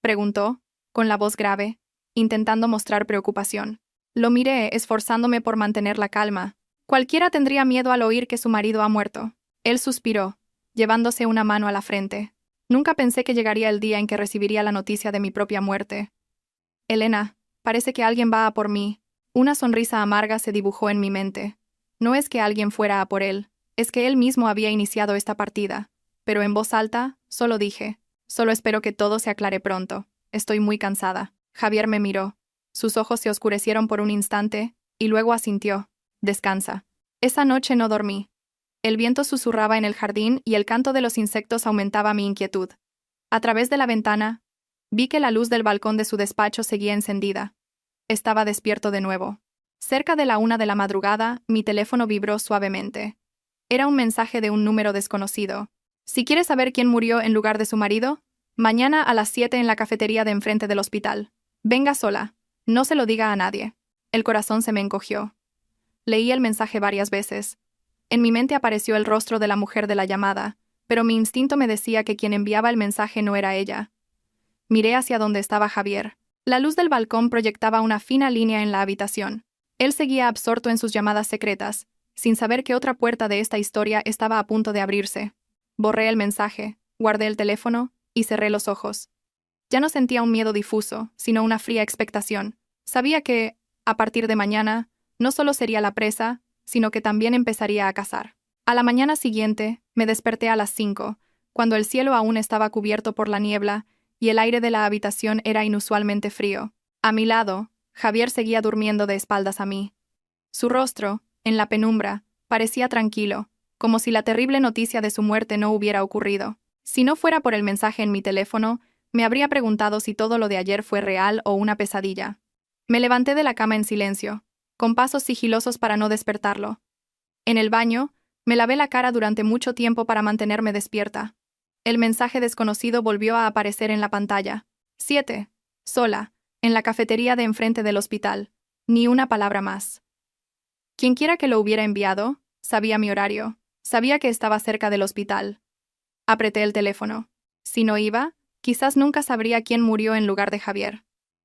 Preguntó, con la voz grave, intentando mostrar preocupación. Lo miré, esforzándome por mantener la calma. Cualquiera tendría miedo al oír que su marido ha muerto. Él suspiró, llevándose una mano a la frente. Nunca pensé que llegaría el día en que recibiría la noticia de mi propia muerte. Elena, parece que alguien va a por mí. Una sonrisa amarga se dibujó en mi mente. No es que alguien fuera a por él, es que él mismo había iniciado esta partida. Pero en voz alta, solo dije, solo espero que todo se aclare pronto. Estoy muy cansada. Javier me miró. Sus ojos se oscurecieron por un instante, y luego asintió. Descansa. Esa noche no dormí. El viento susurraba en el jardín y el canto de los insectos aumentaba mi inquietud. A través de la ventana, vi que la luz del balcón de su despacho seguía encendida. Estaba despierto de nuevo. Cerca de la 1 de la madrugada, mi teléfono vibró suavemente. Era un mensaje de un número desconocido. Si quieres saber quién murió en lugar de su marido, mañana a las 7 en la cafetería de enfrente del hospital. Venga sola. No se lo diga a nadie. El corazón se me encogió. Leí el mensaje varias veces. En mi mente apareció el rostro de la mujer de la llamada, pero mi instinto me decía que quien enviaba el mensaje no era ella. Miré hacia donde estaba Javier. La luz del balcón proyectaba una fina línea en la habitación. Él seguía absorto en sus llamadas secretas, sin saber que otra puerta de esta historia estaba a punto de abrirse. Borré el mensaje, guardé el teléfono y cerré los ojos. Ya no sentía un miedo difuso, sino una fría expectación. Sabía que, a partir de mañana, no solo sería la presa, sino que también empezaría a cazar. A la mañana siguiente, me desperté a las 5, cuando el cielo aún estaba cubierto por la niebla y el aire de la habitación era inusualmente frío. A mi lado, Javier seguía durmiendo de espaldas a mí. Su rostro, en la penumbra, parecía tranquilo, como si la terrible noticia de su muerte no hubiera ocurrido. Si no fuera por el mensaje en mi teléfono, me habría preguntado si todo lo de ayer fue real o una pesadilla. Me levanté de la cama en silencio, con pasos sigilosos para no despertarlo. En el baño, me lavé la cara durante mucho tiempo para mantenerme despierta. El mensaje desconocido volvió a aparecer en la pantalla. 7. Sola, en la cafetería de enfrente del hospital. Ni una palabra más. Quienquiera que lo hubiera enviado, sabía mi horario, sabía que estaba cerca del hospital. Apreté el teléfono. Si no iba, quizás nunca sabría quién murió en lugar de Javier.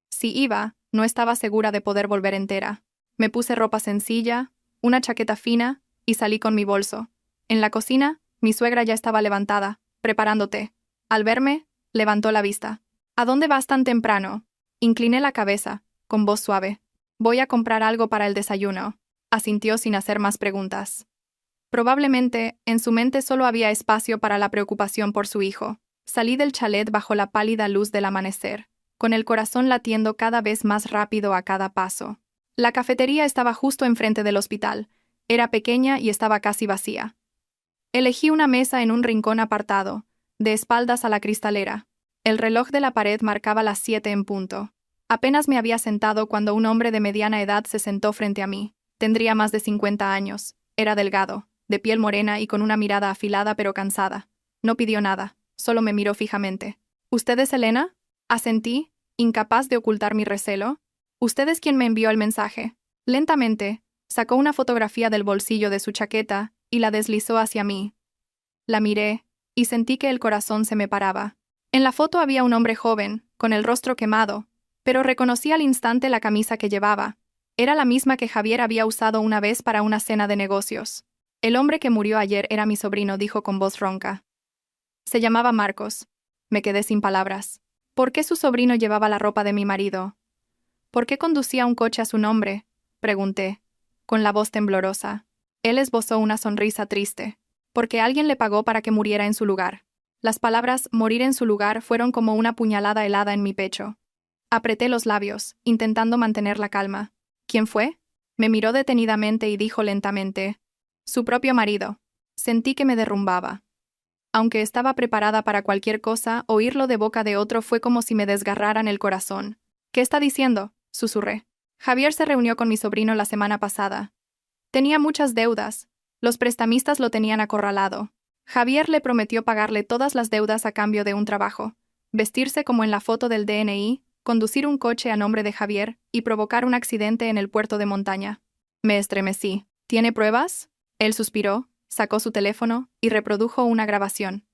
Si iba, no estaba segura de poder volver entera. Me puse ropa sencilla, una chaqueta fina, y salí con mi bolso. En la cocina, mi suegra ya estaba levantada, preparando té. Al verme, levantó la vista. ¿A dónde vas tan temprano? Incliné la cabeza, con voz suave. Voy a comprar algo para el desayuno. Asintió sin hacer más preguntas. Probablemente, en su mente solo había espacio para la preocupación por su hijo. Salí del chalet bajo la pálida luz del amanecer, con el corazón latiendo cada vez más rápido a cada paso. La cafetería estaba justo enfrente del hospital. Era pequeña y estaba casi vacía. Elegí una mesa en un rincón apartado, de espaldas a la cristalera. El reloj de la pared marcaba las 7 en punto. Apenas me había sentado cuando un hombre de mediana edad se sentó frente a mí. Tendría más de 50 años. Era delgado, de piel morena y con una mirada afilada pero cansada. No pidió nada, solo me miró fijamente. ¿Usted es Elena? Asentí, incapaz de ocultar mi recelo. Usted es quien me envió el mensaje. Lentamente, sacó una fotografía del bolsillo de su chaqueta y la deslizó hacia mí. La miré, y sentí que el corazón se me paraba. En la foto había un hombre joven, con el rostro quemado, pero reconocí al instante la camisa que llevaba. Era la misma que Javier había usado una vez para una cena de negocios. El hombre que murió ayer era mi sobrino, dijo con voz ronca. Se llamaba Marcos. Me quedé sin palabras. ¿Por qué su sobrino llevaba la ropa de mi marido? ¿Por qué conducía un coche a su nombre? Pregunté, con la voz temblorosa. Él esbozó una sonrisa triste. Porque alguien le pagó para que muriera en su lugar. Las palabras «morir en su lugar» fueron como una puñalada helada en mi pecho. Apreté los labios, intentando mantener la calma. ¿Quién fue? Me miró detenidamente y dijo lentamente: su propio marido. Sentí que me derrumbaba. Aunque estaba preparada para cualquier cosa, oírlo de boca de otro fue como si me desgarraran el corazón. ¿Qué está diciendo?, susurré. Javier se reunió con mi sobrino la semana pasada. Tenía muchas deudas. Los prestamistas lo tenían acorralado. Javier le prometió pagarle todas las deudas a cambio de un trabajo, vestirse como en la foto del DNI, conducir un coche a nombre de Javier y provocar un accidente en el puerto de montaña. Me estremecí. ¿Tiene pruebas? Él suspiró, sacó su teléfono y reprodujo una grabación.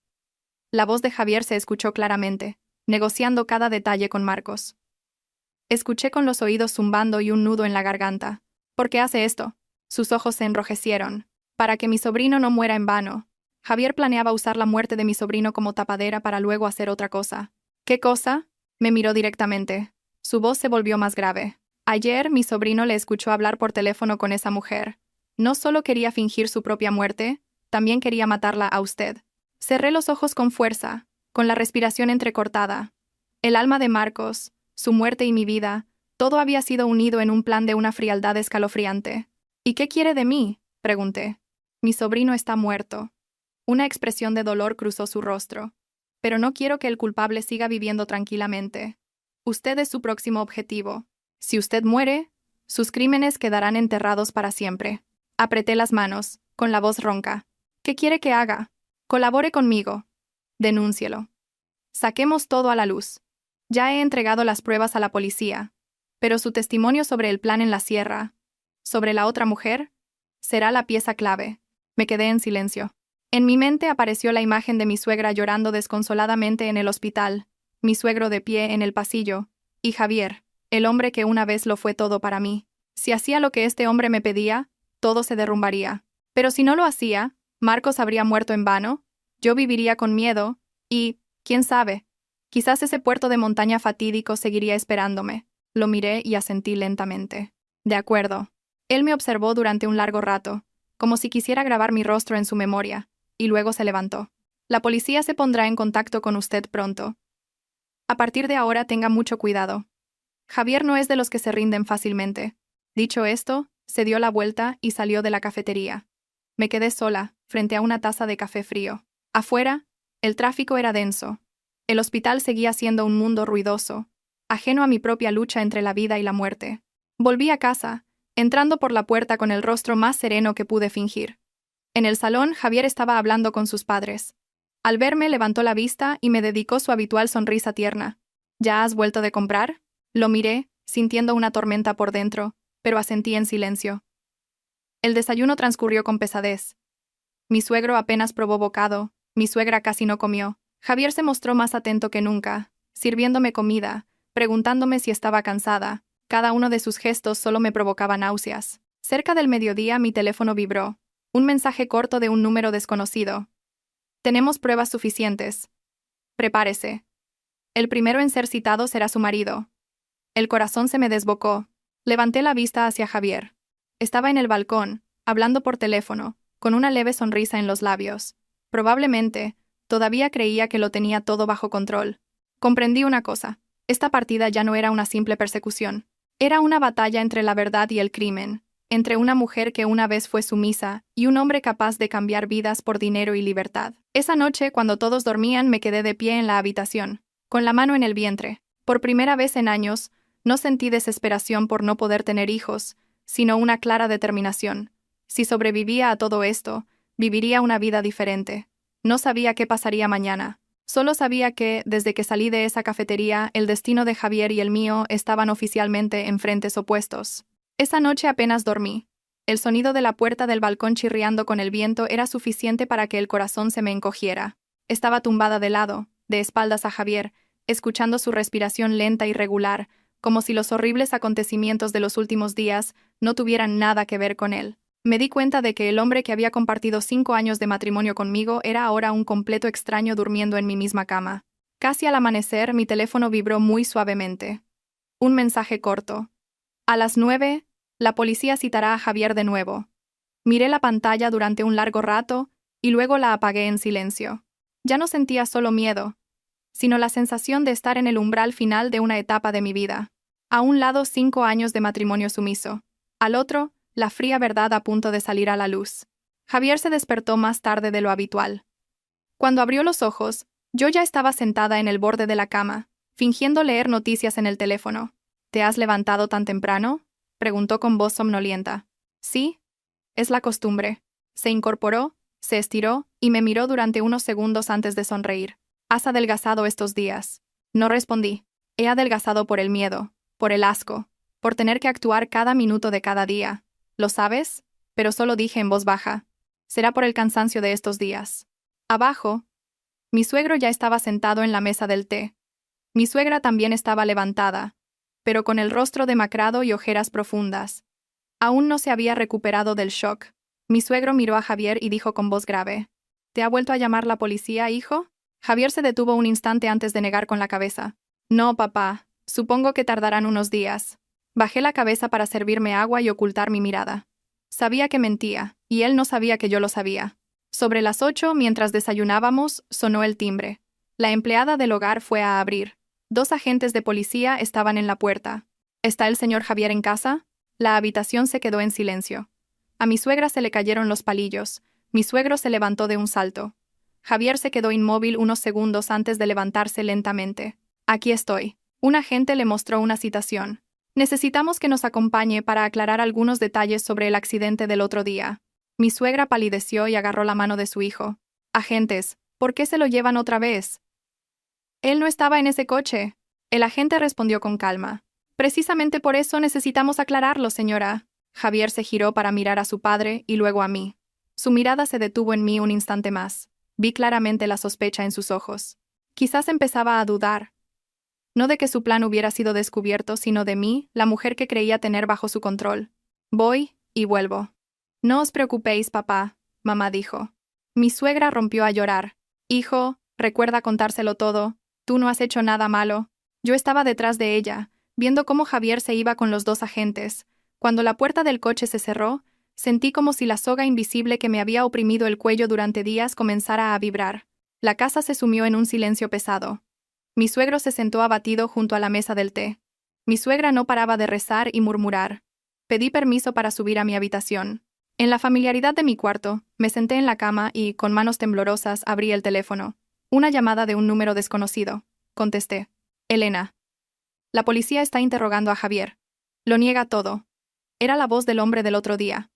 La voz de Javier se escuchó claramente, negociando cada detalle con Marcos. Escuché con los oídos zumbando y un nudo en la garganta. ¿Por qué hace esto? Sus ojos se enrojecieron. Para que mi sobrino no muera en vano. Javier planeaba usar la muerte de mi sobrino como tapadera para luego hacer otra cosa. ¿Qué cosa? Me miró directamente. Su voz se volvió más grave. Ayer mi sobrino le escuchó hablar por teléfono con esa mujer. No solo quería fingir su propia muerte, también quería matarla a usted. Cerré los ojos con fuerza, con la respiración entrecortada. El alma de Marcos, su muerte y mi vida, todo había sido unido en un plan de una frialdad escalofriante. ¿Y qué quiere de mí?, pregunté. Mi sobrino está muerto. Una expresión de dolor cruzó su rostro. Pero no quiero que el culpable siga viviendo tranquilamente. Usted es su próximo objetivo. Si usted muere, sus crímenes quedarán enterrados para siempre. Apreté las manos, con la voz ronca. ¿Qué quiere que haga? Colabore conmigo. Denúncielo. Saquemos todo a la luz. Ya he entregado las pruebas a la policía. Pero su testimonio sobre el plan en la sierra, sobre la otra mujer, será la pieza clave. Me quedé en silencio. En mi mente apareció la imagen de mi suegra llorando desconsoladamente en el hospital, mi suegro de pie en el pasillo, y Javier, el hombre que una vez lo fue todo para mí. Si hacía lo que este hombre me pedía, todo se derrumbaría. Pero si no lo hacía, Marcos habría muerto en vano, yo viviría con miedo, y, quién sabe, quizás ese puerto de montaña fatídico seguiría esperándome. Lo miré y asentí lentamente. De acuerdo. Él me observó durante un largo rato, como si quisiera grabar mi rostro en su memoria, y luego se levantó. La policía se pondrá en contacto con usted pronto. A partir de ahora tenga mucho cuidado. Javier no es de los que se rinden fácilmente. Dicho esto, se dio la vuelta y salió de la cafetería. Me quedé sola, frente a una taza de café frío. Afuera, el tráfico era denso. El hospital seguía siendo un mundo ruidoso, ajeno a mi propia lucha entre la vida y la muerte. Volví a casa, entrando por la puerta con el rostro más sereno que pude fingir. En el salón, Javier estaba hablando con sus padres. Al verme, levantó la vista y me dedicó su habitual sonrisa tierna. ¿Ya has vuelto de comprar? Lo miré, sintiendo una tormenta por dentro, pero asentí en silencio. El desayuno transcurrió con pesadez. Mi suegro apenas probó bocado, mi suegra casi no comió. Javier se mostró más atento que nunca, sirviéndome comida, preguntándome si estaba cansada. Cada uno de sus gestos solo me provocaba náuseas. Cerca del mediodía mi teléfono vibró. Un mensaje corto de un número desconocido. Tenemos pruebas suficientes. Prepárese. El primero en ser citado será su marido. El corazón se me desbocó. Levanté la vista hacia Javier. Estaba en el balcón, hablando por teléfono, con una leve sonrisa en los labios. Probablemente, todavía creía que lo tenía todo bajo control. Comprendí una cosa. Esta partida ya no era una simple persecución. Era una batalla entre la verdad y el crimen, entre una mujer que una vez fue sumisa y un hombre capaz de cambiar vidas por dinero y libertad. Esa noche, cuando todos dormían, me quedé de pie en la habitación, con la mano en el vientre. Por primera vez en años, no sentí desesperación por no poder tener hijos, sino una clara determinación. Si sobrevivía a todo esto, viviría una vida diferente. No sabía qué pasaría mañana. Solo sabía que, desde que salí de esa cafetería, el destino de Javier y el mío estaban oficialmente en frentes opuestos. Esa noche apenas dormí. El sonido de la puerta del balcón chirriando con el viento era suficiente para que el corazón se me encogiera. Estaba tumbada de lado, de espaldas a Javier, escuchando su respiración lenta y regular, como si los horribles acontecimientos de los últimos días no tuvieran nada que ver con él. Me di cuenta de que el hombre que había compartido 5 años de matrimonio conmigo era ahora un completo extraño durmiendo en mi misma cama. Casi al amanecer, mi teléfono vibró muy suavemente. Un mensaje corto. A las 9, la policía citará a Javier de nuevo. Miré la pantalla durante un largo rato y luego la apagué en silencio. Ya no sentía solo miedo, sino la sensación de estar en el umbral final de una etapa de mi vida. A un lado 5 años de matrimonio sumiso. Al otro, la fría verdad a punto de salir a la luz. Javier se despertó más tarde de lo habitual. Cuando abrió los ojos, yo ya estaba sentada en el borde de la cama, fingiendo leer noticias en el teléfono. ¿Te has levantado tan temprano?, preguntó con voz somnolienta. Sí, es la costumbre. Se incorporó, se estiró y me miró durante unos segundos antes de sonreír. ¿Has adelgazado estos días? No respondí. He adelgazado por el miedo, por el asco, por tener que actuar cada minuto de cada día. ¿Lo sabes? Pero solo dije en voz baja. Será por el cansancio de estos días. Abajo, mi suegro ya estaba sentado en la mesa del té. Mi suegra también estaba levantada, pero con el rostro demacrado y ojeras profundas. Aún no se había recuperado del shock. Mi suegro miró a Javier y dijo con voz grave. ¿Te ha vuelto a llamar la policía, hijo? Javier se detuvo un instante antes de negar con la cabeza. No, papá, supongo que tardarán unos días. Bajé la cabeza para servirme agua y ocultar mi mirada. Sabía que mentía, y él no sabía que yo lo sabía. Sobre las 8, mientras desayunábamos, sonó el timbre. La empleada del hogar fue a abrir. 2 agentes de policía estaban en la puerta. ¿Está el señor Javier en casa? La habitación se quedó en silencio. A mi suegra se le cayeron los palillos. Mi suegro se levantó de un salto. Javier se quedó inmóvil unos segundos antes de levantarse lentamente. Aquí estoy. Un agente le mostró una citación. Necesitamos que nos acompañe para aclarar algunos detalles sobre el accidente del otro día. Mi suegra palideció y agarró la mano de su hijo. Agentes, ¿por qué se lo llevan otra vez? Él no estaba en ese coche. El agente respondió con calma. Precisamente por eso necesitamos aclararlo, señora. Javier se giró para mirar a su padre y luego a mí. Su mirada se detuvo en mí un instante más. Vi claramente la sospecha en sus ojos. Quizás empezaba a dudar. No de que su plan hubiera sido descubierto, sino de mí, la mujer que creía tener bajo su control. Voy y vuelvo. No os preocupéis, papá, mamá dijo. Mi suegra rompió a llorar. Hijo, recuerda contárselo todo. Tú no has hecho nada malo. Yo estaba detrás de ella, viendo cómo Javier se iba con los 2 agentes. Cuando la puerta del coche se cerró, sentí como si la soga invisible que me había oprimido el cuello durante días comenzara a vibrar. La casa se sumió en un silencio pesado. Mi suegro se sentó abatido junto a la mesa del té. Mi suegra no paraba de rezar y murmurar. Pedí permiso para subir a mi habitación. En la familiaridad de mi cuarto, me senté en la cama y, con manos temblorosas, abrí el teléfono. Una llamada de un número desconocido. Contesté. Elena. La policía está interrogando a Javier. Lo niega todo. Era la voz del hombre del otro día.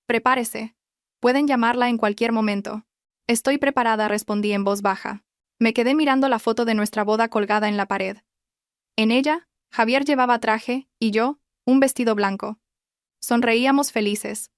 Prepárese. Pueden llamarla en cualquier momento. Estoy preparada, respondí en voz baja. Me quedé mirando la foto de nuestra boda colgada en la pared. En ella, Javier llevaba traje, y yo, un vestido blanco. Sonreíamos felices.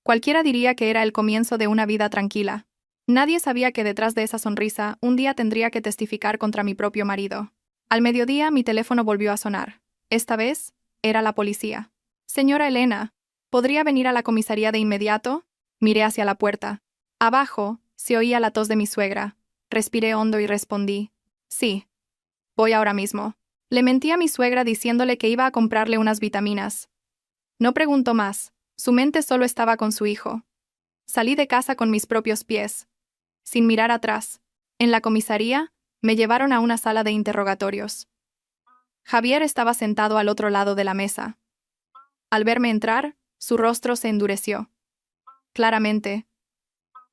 Cualquiera diría que era el comienzo de una vida tranquila. Nadie sabía que detrás de esa sonrisa, un día tendría que testificar contra mi propio marido. Al mediodía, mi teléfono volvió a sonar. Esta vez, era la policía. Señora Elena, ¿podría venir a la comisaría de inmediato? Miré hacia la puerta. Abajo, se oía la tos de mi suegra. Respiré hondo y respondí. Sí. Voy ahora mismo. Le mentí a mi suegra diciéndole que iba a comprarle unas vitaminas. No preguntó más. Su mente solo estaba con su hijo. Salí de casa con mis propios pies. Sin mirar atrás. En la comisaría, me llevaron a una sala de interrogatorios. Javier estaba sentado al otro lado de la mesa. Al verme entrar, su rostro se endureció. Claramente,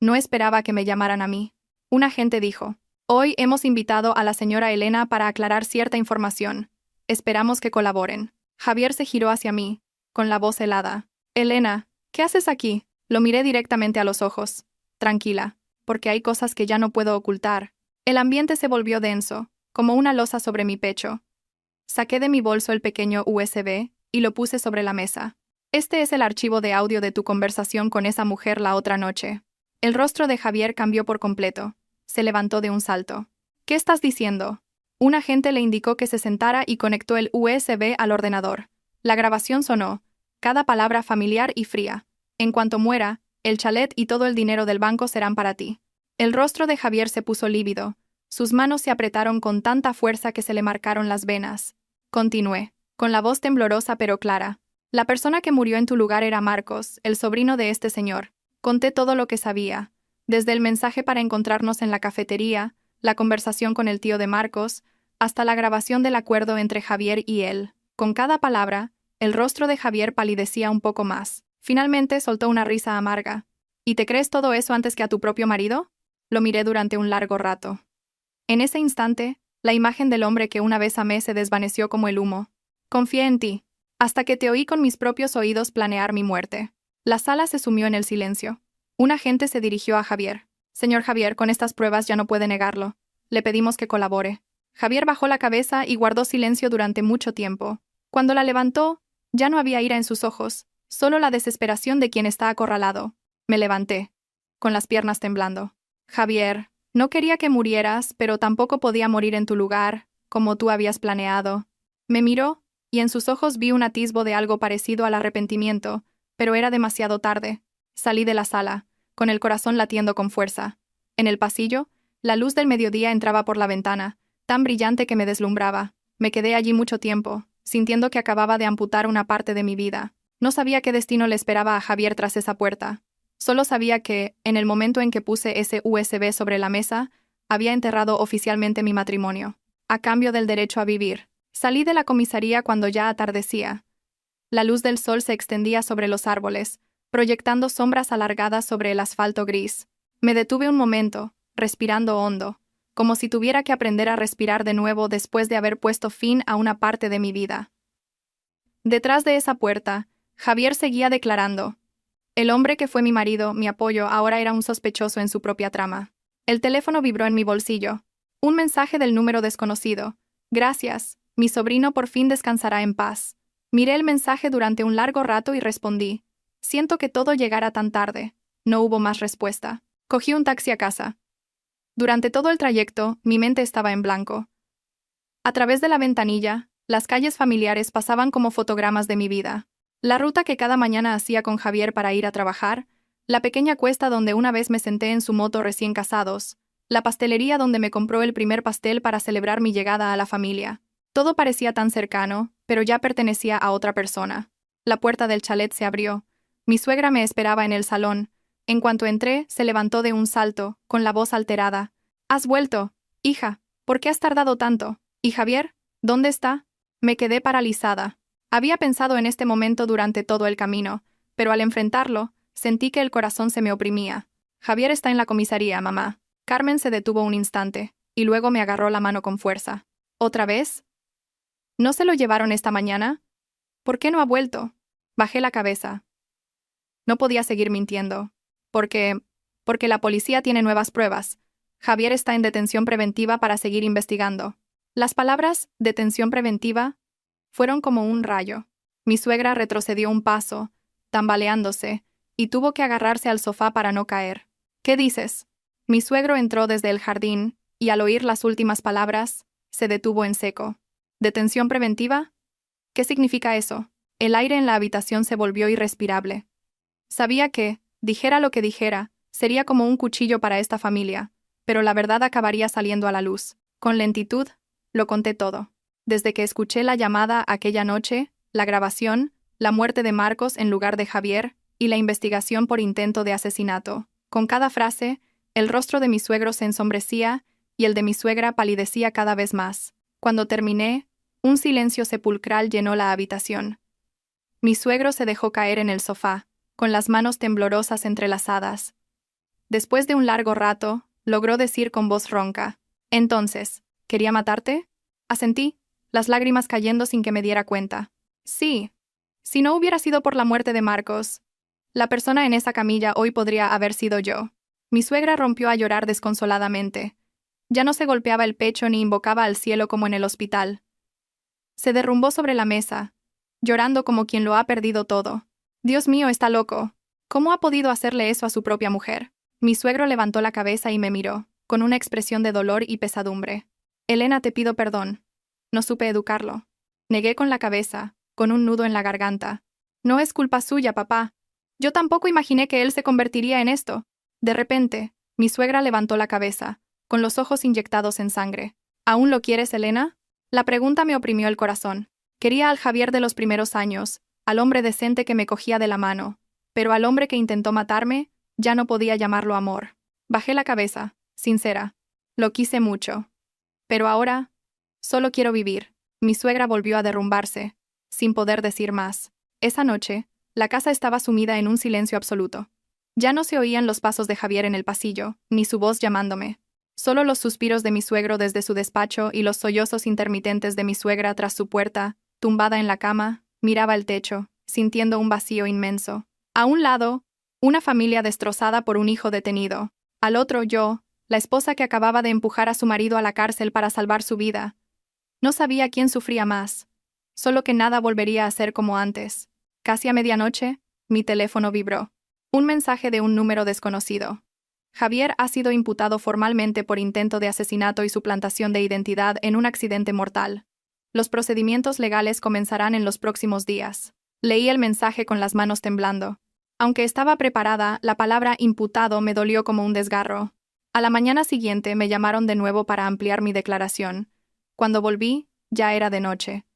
no esperaba que me llamaran a mí. Un agente dijo, hoy hemos invitado a la señora Elena para aclarar cierta información. Esperamos que colaboren. Javier se giró hacia mí, con la voz helada. Elena, ¿qué haces aquí? Lo miré directamente a los ojos. Tranquila, porque hay cosas que ya no puedo ocultar. El ambiente se volvió denso, como una losa sobre mi pecho. Saqué de mi bolso el pequeño USB y lo puse sobre la mesa. Este es el archivo de audio de tu conversación con esa mujer la otra noche. El rostro de Javier cambió por completo. Se levantó de un salto. ¿Qué estás diciendo? Un agente le indicó que se sentara y conectó el USB al ordenador. La grabación sonó, cada palabra familiar y fría. En cuanto muera, el chalet y todo el dinero del banco serán para ti. El rostro de Javier se puso lívido. Sus manos se apretaron con tanta fuerza que se le marcaron las venas. Continué, con la voz temblorosa pero clara. La persona que murió en tu lugar era Marcos, el sobrino de este señor. Conté todo lo que sabía, desde el mensaje para encontrarnos en la cafetería, la conversación con el tío de Marcos, hasta la grabación del acuerdo entre Javier y él. Con cada palabra, el rostro de Javier palidecía un poco más. Finalmente soltó una risa amarga. ¿Y te crees todo eso antes que a tu propio marido? Lo miré durante un largo rato. En ese instante, la imagen del hombre que una vez amé se desvaneció como el humo. Confié en ti, hasta que te oí con mis propios oídos planear mi muerte. La sala se sumió en el silencio. Un agente se dirigió a Javier. Señor Javier, con estas pruebas ya no puede negarlo. Le pedimos que colabore. Javier bajó la cabeza y guardó silencio durante mucho tiempo. Cuando la levantó, ya no había ira en sus ojos, solo la desesperación de quien está acorralado. Me levanté, con las piernas temblando. Javier, no quería que murieras, pero tampoco podía morir en tu lugar, como tú habías planeado. Me miró, y en sus ojos vi un atisbo de algo parecido al arrepentimiento, pero era demasiado tarde. Salí de la sala, con el corazón latiendo con fuerza. En el pasillo, la luz del mediodía entraba por la ventana, tan brillante que me deslumbraba. Me quedé allí mucho tiempo, sintiendo que acababa de amputar una parte de mi vida. No sabía qué destino le esperaba a Javier tras esa puerta. Solo sabía que, en el momento en que puse ese USB sobre la mesa, había enterrado oficialmente mi matrimonio, a cambio del derecho a vivir. Salí de la comisaría cuando ya atardecía. La luz del sol se extendía sobre los árboles, proyectando sombras alargadas sobre el asfalto gris. Me detuve un momento, respirando hondo, como si tuviera que aprender a respirar de nuevo después de haber puesto fin a una parte de mi vida. Detrás de esa puerta, Javier seguía declarando. El hombre que fue mi marido, mi apoyo, ahora era un sospechoso en su propia trama. El teléfono vibró en mi bolsillo. Un mensaje del número desconocido. Gracias, mi sobrino por fin descansará en paz. Miré el mensaje durante un largo rato y respondí. Siento que todo llegara tan tarde. No hubo más respuesta. Cogí un taxi a casa. Durante todo el trayecto, mi mente estaba en blanco. A través de la ventanilla, las calles familiares pasaban como fotogramas de mi vida. La ruta que cada mañana hacía con Javier para ir a trabajar, la pequeña cuesta donde una vez me senté en su moto recién casados, la pastelería donde me compró el primer pastel para celebrar mi llegada a la familia. Todo parecía tan cercano, pero ya pertenecía a otra persona. La puerta del chalet se abrió. Mi suegra me esperaba en el salón. En cuanto entré, se levantó de un salto, con la voz alterada. «¿Has vuelto? Hija, ¿por qué has tardado tanto? ¿Y Javier? ¿Dónde está?» Me quedé paralizada. Había pensado en este momento durante todo el camino, pero al enfrentarlo, sentí que el corazón se me oprimía. «Javier está en la comisaría, mamá». Carmen se detuvo un instante, y luego me agarró la mano con fuerza. «¿Otra vez? ¿No se lo llevaron esta mañana? ¿Por qué no ha vuelto?» Bajé la cabeza. No podía seguir mintiendo. Porque la policía tiene nuevas pruebas. Javier está en detención preventiva para seguir investigando. Las palabras «detención preventiva» fueron como un rayo. Mi suegra retrocedió un paso, tambaleándose, y tuvo que agarrarse al sofá para no caer. «¿Qué dices?» Mi suegro entró desde el jardín, y al oír las últimas palabras, se detuvo en seco. ¿Detención preventiva? ¿Qué significa eso? El aire en la habitación se volvió irrespirable. Sabía que, dijera lo que dijera, sería como un cuchillo para esta familia, pero la verdad acabaría saliendo a la luz. Con lentitud, lo conté todo. Desde que escuché la llamada aquella noche, la grabación, la muerte de Marcos en lugar de Javier y la investigación por intento de asesinato. Con cada frase, el rostro de mi suegro se ensombrecía y el de mi suegra palidecía cada vez más. Cuando terminé, un silencio sepulcral llenó la habitación. Mi suegro se dejó caer en el sofá, con las manos temblorosas entrelazadas. Después de un largo rato, logró decir con voz ronca: «Entonces, ¿quería matarte?» Asentí, las lágrimas cayendo sin que me diera cuenta. «Sí. Si no hubiera sido por la muerte de Marcos, la persona en esa camilla hoy podría haber sido yo». Mi suegra rompió a llorar desconsoladamente. Ya no se golpeaba el pecho ni invocaba al cielo como en el hospital. Se derrumbó sobre la mesa, llorando como quien lo ha perdido todo. Dios mío, está loco. ¿Cómo ha podido hacerle eso a su propia mujer? Mi suegro levantó la cabeza y me miró, con una expresión de dolor y pesadumbre. Elena, te pido perdón. No supe educarlo. Negué con la cabeza, con un nudo en la garganta. No es culpa suya, papá. Yo tampoco imaginé que él se convertiría en esto. De repente, mi suegra levantó la cabeza, con los ojos inyectados en sangre. ¿Aún lo quieres, Elena? La pregunta me oprimió el corazón. Quería al Javier de los primeros años, al hombre decente que me cogía de la mano, pero al hombre que intentó matarme, ya no podía llamarlo amor. Bajé la cabeza, sincera. Lo quise mucho. Pero ahora, solo quiero vivir. Mi suegra volvió a derrumbarse, sin poder decir más. Esa noche, la casa estaba sumida en un silencio absoluto. Ya no se oían los pasos de Javier en el pasillo, ni su voz llamándome. Solo los suspiros de mi suegro desde su despacho y los sollozos intermitentes de mi suegra tras su puerta, tumbada en la cama, miraba el techo, sintiendo un vacío inmenso. A un lado, una familia destrozada por un hijo detenido. Al otro, yo, la esposa que acababa de empujar a su marido a la cárcel para salvar su vida. No sabía quién sufría más. Solo que nada volvería a ser como antes. Casi a medianoche, mi teléfono vibró. Un mensaje de un número desconocido. Javier ha sido imputado formalmente por intento de asesinato y suplantación de identidad en un accidente mortal. Los procedimientos legales comenzarán en los próximos días. Leí el mensaje con las manos temblando. Aunque estaba preparada, la palabra imputado me dolió como un desgarro. A la mañana siguiente me llamaron de nuevo para ampliar mi declaración. Cuando volví, ya era de noche.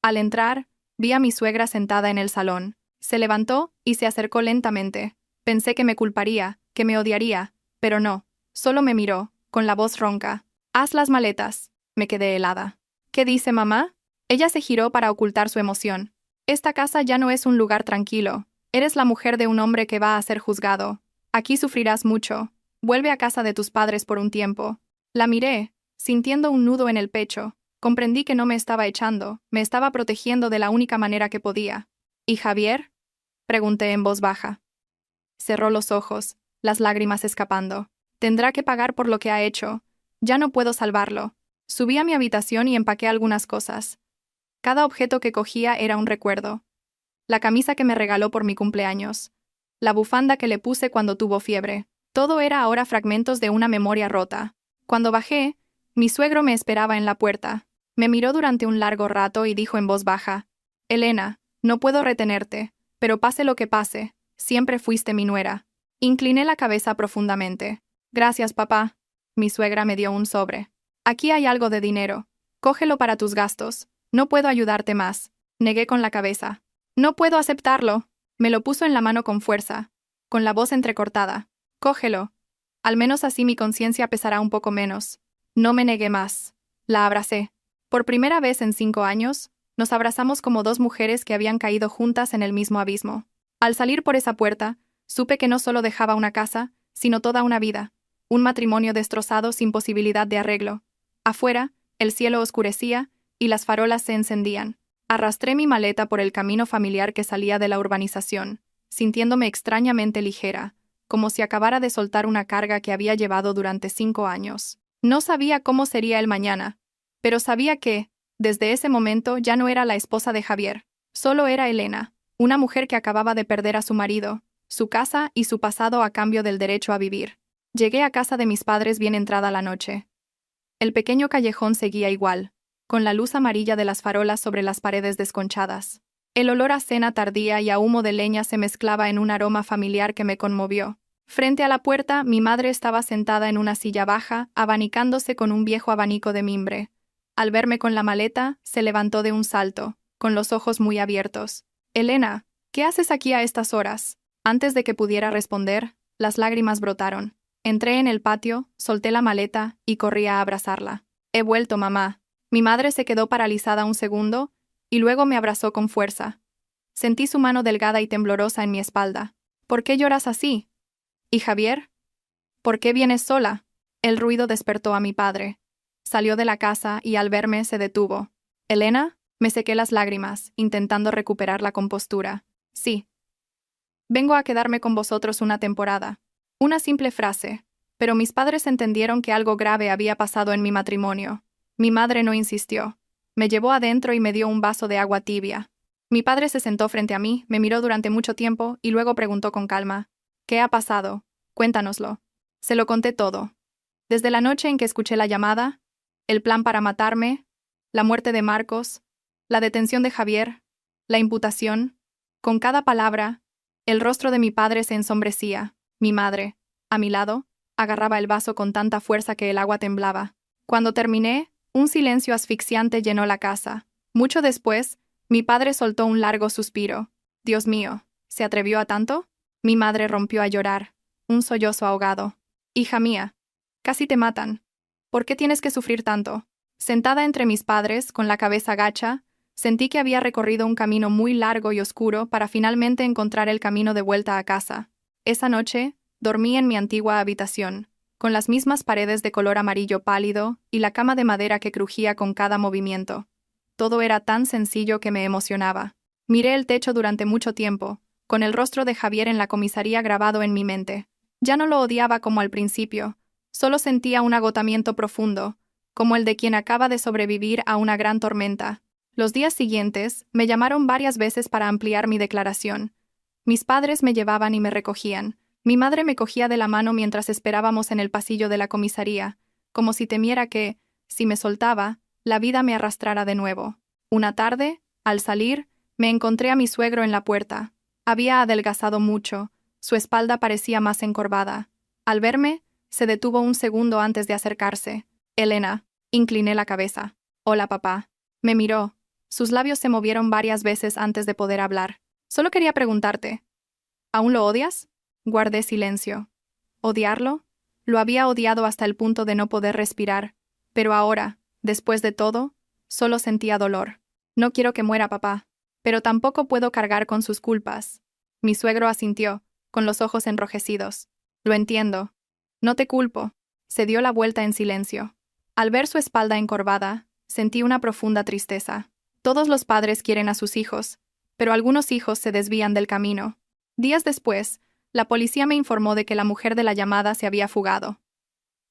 Al entrar, vi a mi suegra sentada en el salón. Se levantó y se acercó lentamente. Pensé que me culparía, que me odiaría, pero no. Solo me miró, con la voz ronca. «Haz las maletas». Me quedé helada. «¿Qué dice mamá?» Ella se giró para ocultar su emoción. «Esta casa ya no es un lugar tranquilo. Eres la mujer de un hombre que va a ser juzgado. Aquí sufrirás mucho. Vuelve a casa de tus padres por un tiempo». La miré, sintiendo un nudo en el pecho. Comprendí que no me estaba echando, me estaba protegiendo de la única manera que podía. «¿Y Javier?», pregunté en voz baja. Cerró los ojos, las lágrimas escapando. «Tendrá que pagar por lo que ha hecho. Ya no puedo salvarlo». Subí a mi habitación y empaqué algunas cosas. Cada objeto que cogía era un recuerdo. La camisa que me regaló por mi cumpleaños. La bufanda que le puse cuando tuvo fiebre. Todo era ahora fragmentos de una memoria rota. Cuando bajé, mi suegro me esperaba en la puerta. Me miró durante un largo rato y dijo en voz baja: «Elena, no puedo retenerte, pero pase lo que pase, siempre fuiste mi nuera». Incliné la cabeza profundamente. «Gracias, papá». Mi suegra me dio un sobre. «Aquí hay algo de dinero. Cógelo para tus gastos. No puedo ayudarte más». Negué con la cabeza. «No puedo aceptarlo». Me lo puso en la mano con fuerza, con la voz entrecortada. «Cógelo. Al menos así mi conciencia pesará un poco menos». No me negué más. La abracé. Por primera vez en 5 años, nos abrazamos como dos mujeres que habían caído juntas en el mismo abismo. Al salir por esa puerta, supe que no solo dejaba una casa, sino toda una vida, un matrimonio destrozado sin posibilidad de arreglo. Afuera, el cielo oscurecía y las farolas se encendían. Arrastré mi maleta por el camino familiar que salía de la urbanización, sintiéndome extrañamente ligera, como si acabara de soltar una carga que había llevado durante 5 años. No sabía cómo sería el mañana, pero sabía que, desde ese momento, ya no era la esposa de Javier. Solo era Elena, una mujer que acababa de perder a su marido, su casa y su pasado a cambio del derecho a vivir. Llegué a casa de mis padres bien entrada la noche. El pequeño callejón seguía igual, con la luz amarilla de las farolas sobre las paredes desconchadas. El olor a cena tardía y a humo de leña se mezclaba en un aroma familiar que me conmovió. Frente a la puerta, mi madre estaba sentada en una silla baja, abanicándose con un viejo abanico de mimbre. Al verme con la maleta, se levantó de un salto, con los ojos muy abiertos. «Elena, ¿qué haces aquí a estas horas?». Antes de que pudiera responder, las lágrimas brotaron. Entré en el patio, solté la maleta y corrí a abrazarla. «He vuelto, mamá». Mi madre se quedó paralizada un segundo, y luego me abrazó con fuerza. Sentí su mano delgada y temblorosa en mi espalda. «¿Por qué lloras así? ¿Y Javier? ¿Por qué vienes sola?». El ruido despertó a mi padre. Salió de la casa y al verme se detuvo. «¿Elena?». Me sequé las lágrimas, intentando recuperar la compostura. «Sí. Vengo a quedarme con vosotros una temporada». Una simple frase, Pero mis padres entendieron que algo grave había pasado en mi matrimonio. Mi madre no insistió. Me llevó adentro y me dio un vaso de agua tibia. Mi padre se sentó frente a mí, me miró durante mucho tiempo y luego preguntó con calma: ¿Qué ha pasado? Cuéntanoslo. Se lo conté todo. Desde la noche en que escuché la llamada, el plan para matarme, la muerte de Marcos, la detención de Javier, la imputación. Con cada palabra, el rostro de mi padre se ensombrecía. Mi madre, a mi lado, agarraba el vaso con tanta fuerza que el agua temblaba. Cuando terminé, un silencio asfixiante llenó la casa. Mucho después, mi padre soltó un largo suspiro. Dios mío, ¿se atrevió a tanto? Mi madre rompió a llorar, un sollozo ahogado. Hija mía, casi te matan. ¿Por qué tienes que sufrir tanto? Sentada entre mis padres, con la cabeza gacha, sentí que había recorrido un camino muy largo y oscuro para finalmente encontrar el camino de vuelta a casa. Esa noche, dormí en mi antigua habitación, con las mismas paredes de color amarillo pálido y la cama de madera que crujía con cada movimiento. Todo era tan sencillo que me emocionaba. Miré el techo durante mucho tiempo, con el rostro de Javier en la comisaría grabado en mi mente. Ya no lo odiaba como al principio, solo sentía un agotamiento profundo, como el de quien acaba de sobrevivir a una gran tormenta. Los días siguientes, me llamaron varias veces para ampliar mi declaración. Mis padres me llevaban y me recogían. Mi madre me cogía de la mano mientras esperábamos en el pasillo de la comisaría, como si temiera que, si me soltaba, la vida me arrastrara de nuevo. Una tarde, al salir, me encontré a mi suegro en la puerta. Había adelgazado mucho, su espalda parecía más encorvada. Al verme, se detuvo un segundo antes de acercarse. Elena, incliné la cabeza. Hola, papá. Me miró. Sus labios se movieron varias veces antes de poder hablar. Solo quería preguntarte, ¿aún lo odias? Guardé silencio. ¿Odiarlo? Lo había odiado hasta el punto de no poder respirar, pero ahora, después de todo, solo sentía dolor. No quiero que muera papá, pero tampoco puedo cargar con sus culpas. Mi suegro asintió, con los ojos enrojecidos. Lo entiendo. No te culpo. Se dio la vuelta en silencio. Al ver su espalda encorvada, sentí una profunda tristeza. Todos los padres quieren a sus hijos, pero algunos hijos se desvían del camino. Días después, la policía me informó de que la mujer de la llamada se había fugado.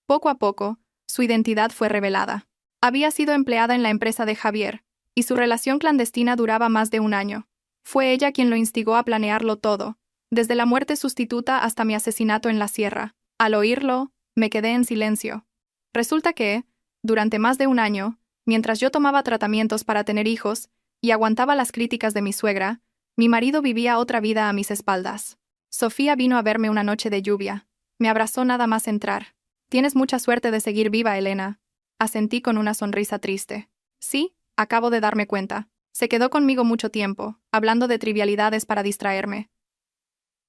Poco a poco, su identidad fue revelada. Había sido empleada en la empresa de Javier, y su relación clandestina duraba más de un año. Fue ella quien lo instigó a planearlo todo, desde la muerte sustituta hasta mi asesinato en la sierra. Al oírlo, me quedé en silencio. Resulta que, durante más de un año, mientras yo tomaba tratamientos para tener hijos y aguantaba las críticas de mi suegra, mi marido vivía otra vida a mis espaldas. Sofía vino a verme una noche de lluvia. Me abrazó nada más entrar. Tienes mucha suerte de seguir viva, Elena. Asentí con una sonrisa triste. Sí, acabo de darme cuenta. Se quedó conmigo mucho tiempo, hablando de trivialidades para distraerme.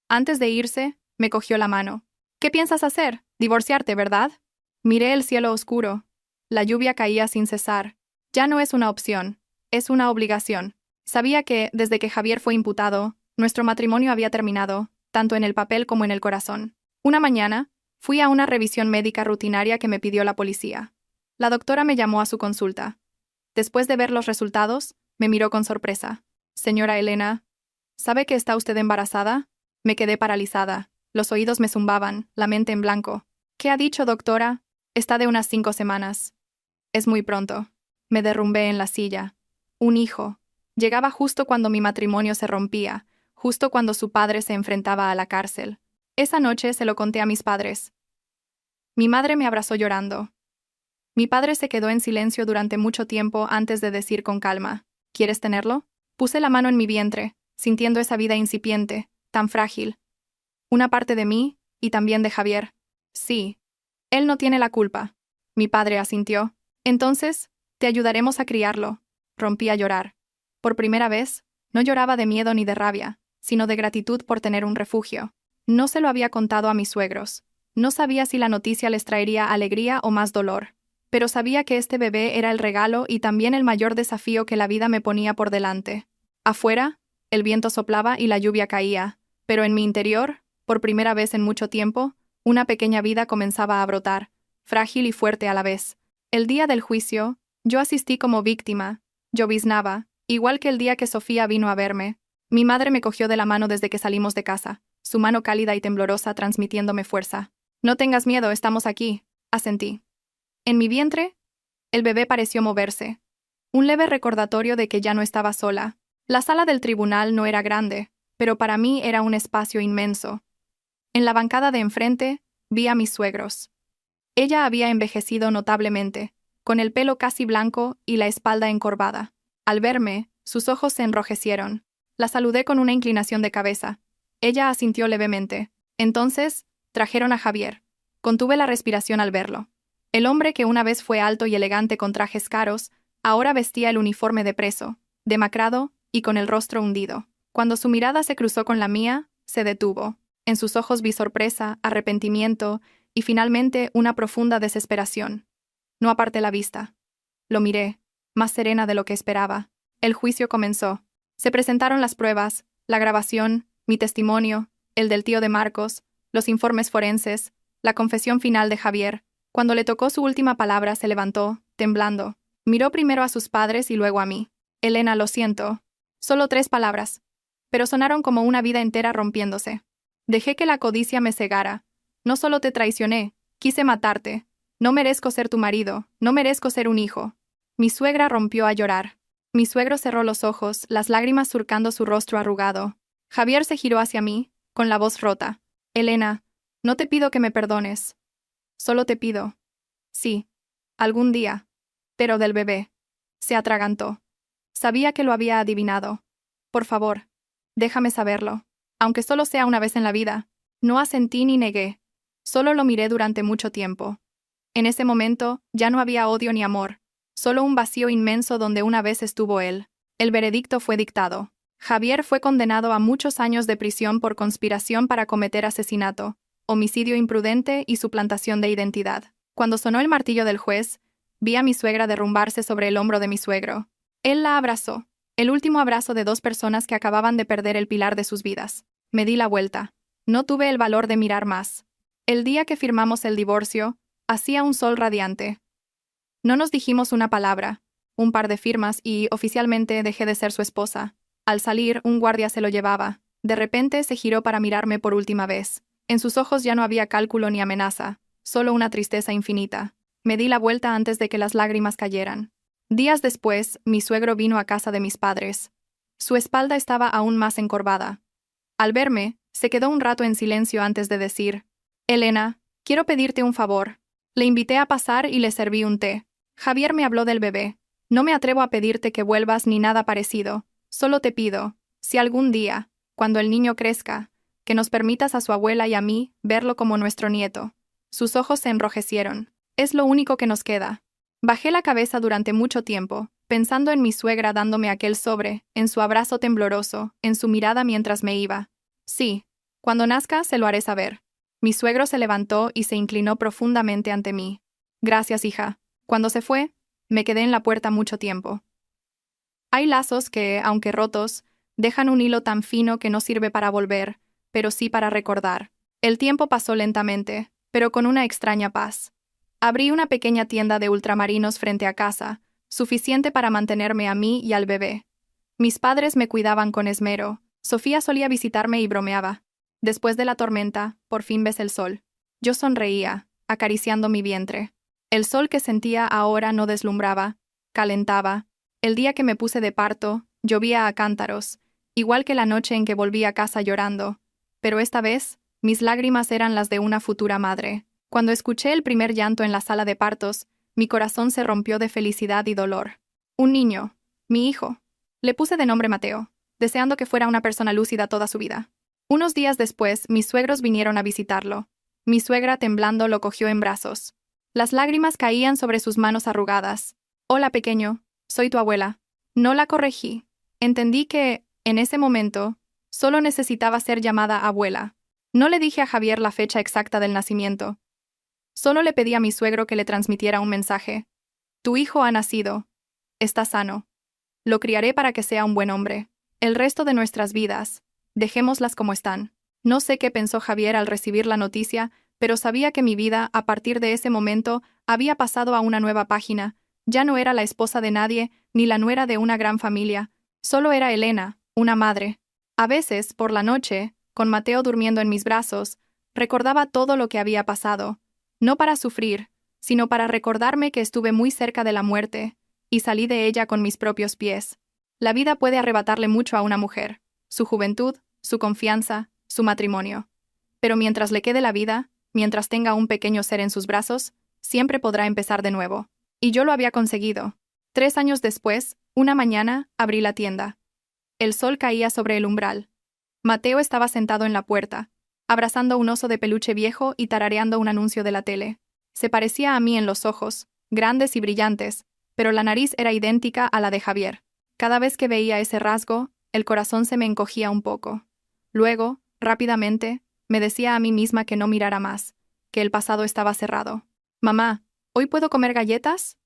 Antes de irse, me cogió la mano. ¿Qué piensas hacer? Divorciarte, ¿verdad? Miré el cielo oscuro. La lluvia caía sin cesar. Ya no es una opción, es una obligación. Sabía que, desde que Javier fue imputado, nuestro matrimonio había terminado, tanto en el papel como en el corazón. Una mañana, fui a una revisión médica rutinaria que me pidió la policía. La doctora me llamó a su consulta. Después de ver los resultados, me miró con sorpresa. Señora Elena, ¿sabe que está usted embarazada? Me quedé paralizada. Los oídos me zumbaban, la mente en blanco. ¿Qué ha dicho, doctora? Está de unas 5 semanas. Es muy pronto. Me derrumbé en la silla. Un hijo. Llegaba justo cuando mi matrimonio se rompía, justo cuando su padre se enfrentaba a la cárcel. Esa noche se lo conté a mis padres. Mi madre me abrazó llorando. Mi padre se quedó en silencio durante mucho tiempo antes de decir con calma: ¿Quieres tenerlo? Puse la mano en mi vientre, sintiendo esa vida incipiente, tan frágil. Una parte de mí, y también de Javier. Sí. Él no tiene la culpa. Mi padre asintió. Entonces, te ayudaremos a criarlo. Rompí a llorar. Por primera vez, no lloraba de miedo ni de rabia, sino de gratitud por tener un refugio. No se lo había contado a mis suegros. No sabía si la noticia les traería alegría o más dolor. Pero sabía que este bebé era el regalo y también el mayor desafío que la vida me ponía por delante. Afuera, el viento soplaba y la lluvia caía, pero en mi interior, por primera vez en mucho tiempo, una pequeña vida comenzaba a brotar, frágil y fuerte a la vez. El día del juicio, yo asistí como víctima, lloviznaba, igual que el día que Sofía vino a verme. Mi madre me cogió de la mano desde que salimos de casa, su mano cálida y temblorosa transmitiéndome fuerza. No tengas miedo, estamos aquí, asentí. En mi vientre, el bebé pareció moverse. Un leve recordatorio de que ya no estaba sola. La sala del tribunal no era grande, pero para mí era un espacio inmenso. En la bancada de enfrente, vi a mis suegros. Ella había envejecido notablemente, con el pelo casi blanco y la espalda encorvada. Al verme, sus ojos se enrojecieron. La saludé con una inclinación de cabeza. Ella asintió levemente. Entonces, trajeron a Javier. Contuve la respiración al verlo. El hombre que una vez fue alto y elegante con trajes caros, ahora vestía el uniforme de preso, demacrado y con el rostro hundido. Cuando su mirada se cruzó con la mía, se detuvo. En sus ojos vi sorpresa, arrepentimiento y finalmente una profunda desesperación. No aparté la vista. Lo miré, más serena de lo que esperaba. El juicio comenzó. Se presentaron las pruebas, la grabación, mi testimonio, el del tío de Marcos, los informes forenses, la confesión final de Javier. Cuando le tocó su última palabra se levantó, temblando. Miró primero a sus padres y luego a mí. Elena, lo siento. Solo 3 palabras. Pero sonaron como una vida entera rompiéndose. Dejé que la codicia me cegara. No solo te traicioné, quise matarte. No merezco ser tu marido, no merezco ser un hijo. Mi suegra rompió a llorar. Mi suegro cerró los ojos, las lágrimas surcando su rostro arrugado. Javier se giró hacia mí, con la voz rota. Elena, no te pido que me perdones. Solo te pido. Sí. Algún día. Pero del bebé. Se atragantó. Sabía que lo había adivinado. Por favor, déjame saberlo. Aunque solo sea una vez en la vida. No asentí ni negué. Solo lo miré durante mucho tiempo. En ese momento, ya no había odio ni amor. Solo un vacío inmenso donde una vez estuvo él. El veredicto fue dictado. Javier fue condenado a muchos años de prisión por conspiración para cometer asesinato, homicidio imprudente y suplantación de identidad. Cuando sonó el martillo del juez, vi a mi suegra derrumbarse sobre el hombro de mi suegro. Él la abrazó, el último abrazo de 2 personas que acababan de perder el pilar de sus vidas. Me di la vuelta. No tuve el valor de mirar más. El día que firmamos el divorcio, hacía un sol radiante. No nos dijimos una palabra, un par de firmas y, oficialmente, dejé de ser su esposa. Al salir, un guardia se lo llevaba. De repente se giró para mirarme por última vez. En sus ojos ya no había cálculo ni amenaza, solo una tristeza infinita. Me di la vuelta antes de que las lágrimas cayeran. Días después, mi suegro vino a casa de mis padres. Su espalda estaba aún más encorvada. Al verme, se quedó un rato en silencio antes de decir: Elena, quiero pedirte un favor. Le invité a pasar y le serví un té. Javier me habló del bebé. No me atrevo a pedirte que vuelvas ni nada parecido. Solo te pido, si algún día, cuando el niño crezca, que nos permitas a su abuela y a mí verlo como nuestro nieto. Sus ojos se enrojecieron. Es lo único que nos queda. Bajé la cabeza durante mucho tiempo, pensando en mi suegra dándome aquel sobre, en su abrazo tembloroso, en su mirada mientras me iba. Sí, cuando nazca se lo haré saber. Mi suegro se levantó y se inclinó profundamente ante mí. Gracias, hija. Cuando se fue, me quedé en la puerta mucho tiempo. Hay lazos que, aunque rotos, dejan un hilo tan fino que no sirve para volver, pero sí para recordar. El tiempo pasó lentamente, pero con una extraña paz. Abrí una pequeña tienda de ultramarinos frente a casa, suficiente para mantenerme a mí y al bebé. Mis padres me cuidaban con esmero. Sofía solía visitarme y bromeaba. Después de la tormenta, por fin ves el sol. Yo sonreía, acariciando mi vientre. El sol que sentía ahora no deslumbraba, calentaba. El día que me puse de parto, llovía a cántaros, igual que la noche en que volví a casa llorando. Pero esta vez, mis lágrimas eran las de una futura madre. Cuando escuché el primer llanto en la sala de partos, mi corazón se rompió de felicidad y dolor. Un niño, mi hijo. Le puse de nombre Mateo, deseando que fuera una persona lúcida toda su vida. Unos días después, mis suegros vinieron a visitarlo. Mi suegra, temblando, lo cogió en brazos. Las lágrimas caían sobre sus manos arrugadas. Hola, pequeño, soy tu abuela. No la corregí. Entendí que, en ese momento, solo necesitaba ser llamada abuela. No le dije a Javier la fecha exacta del nacimiento. Solo le pedí a mi suegro que le transmitiera un mensaje. Tu hijo ha nacido. Está sano. Lo criaré para que sea un buen hombre. El resto de nuestras vidas, dejémoslas como están. No sé qué pensó Javier al recibir la noticia, pero sabía que mi vida, a partir de ese momento, había pasado a una nueva página. Ya no era la esposa de nadie, ni la nuera de una gran familia. Solo era Elena, una madre. A veces, por la noche, con Mateo durmiendo en mis brazos, Recordaba todo lo que había pasado, no para sufrir, sino para recordarme que estuve muy cerca de la muerte, y salí de ella con mis propios pies. La vida puede arrebatarle mucho a una mujer, su juventud, su confianza, su matrimonio. Pero mientras le quede la vida, mientras tenga un pequeño ser en sus brazos, siempre podrá empezar de nuevo. Y yo lo había conseguido. 3 años después, una mañana, abrí la tienda. El sol caía sobre el umbral. Mateo estaba sentado en la puerta, abrazando un oso de peluche viejo y tarareando un anuncio de la tele. Se parecía a mí en los ojos, grandes y brillantes, pero la nariz era idéntica a la de Javier. Cada vez que veía ese rasgo, el corazón se me encogía un poco. Luego, rápidamente, me decía a mí misma que no mirara más, que el pasado estaba cerrado. «Mamá, ¿hoy puedo comer galletas?»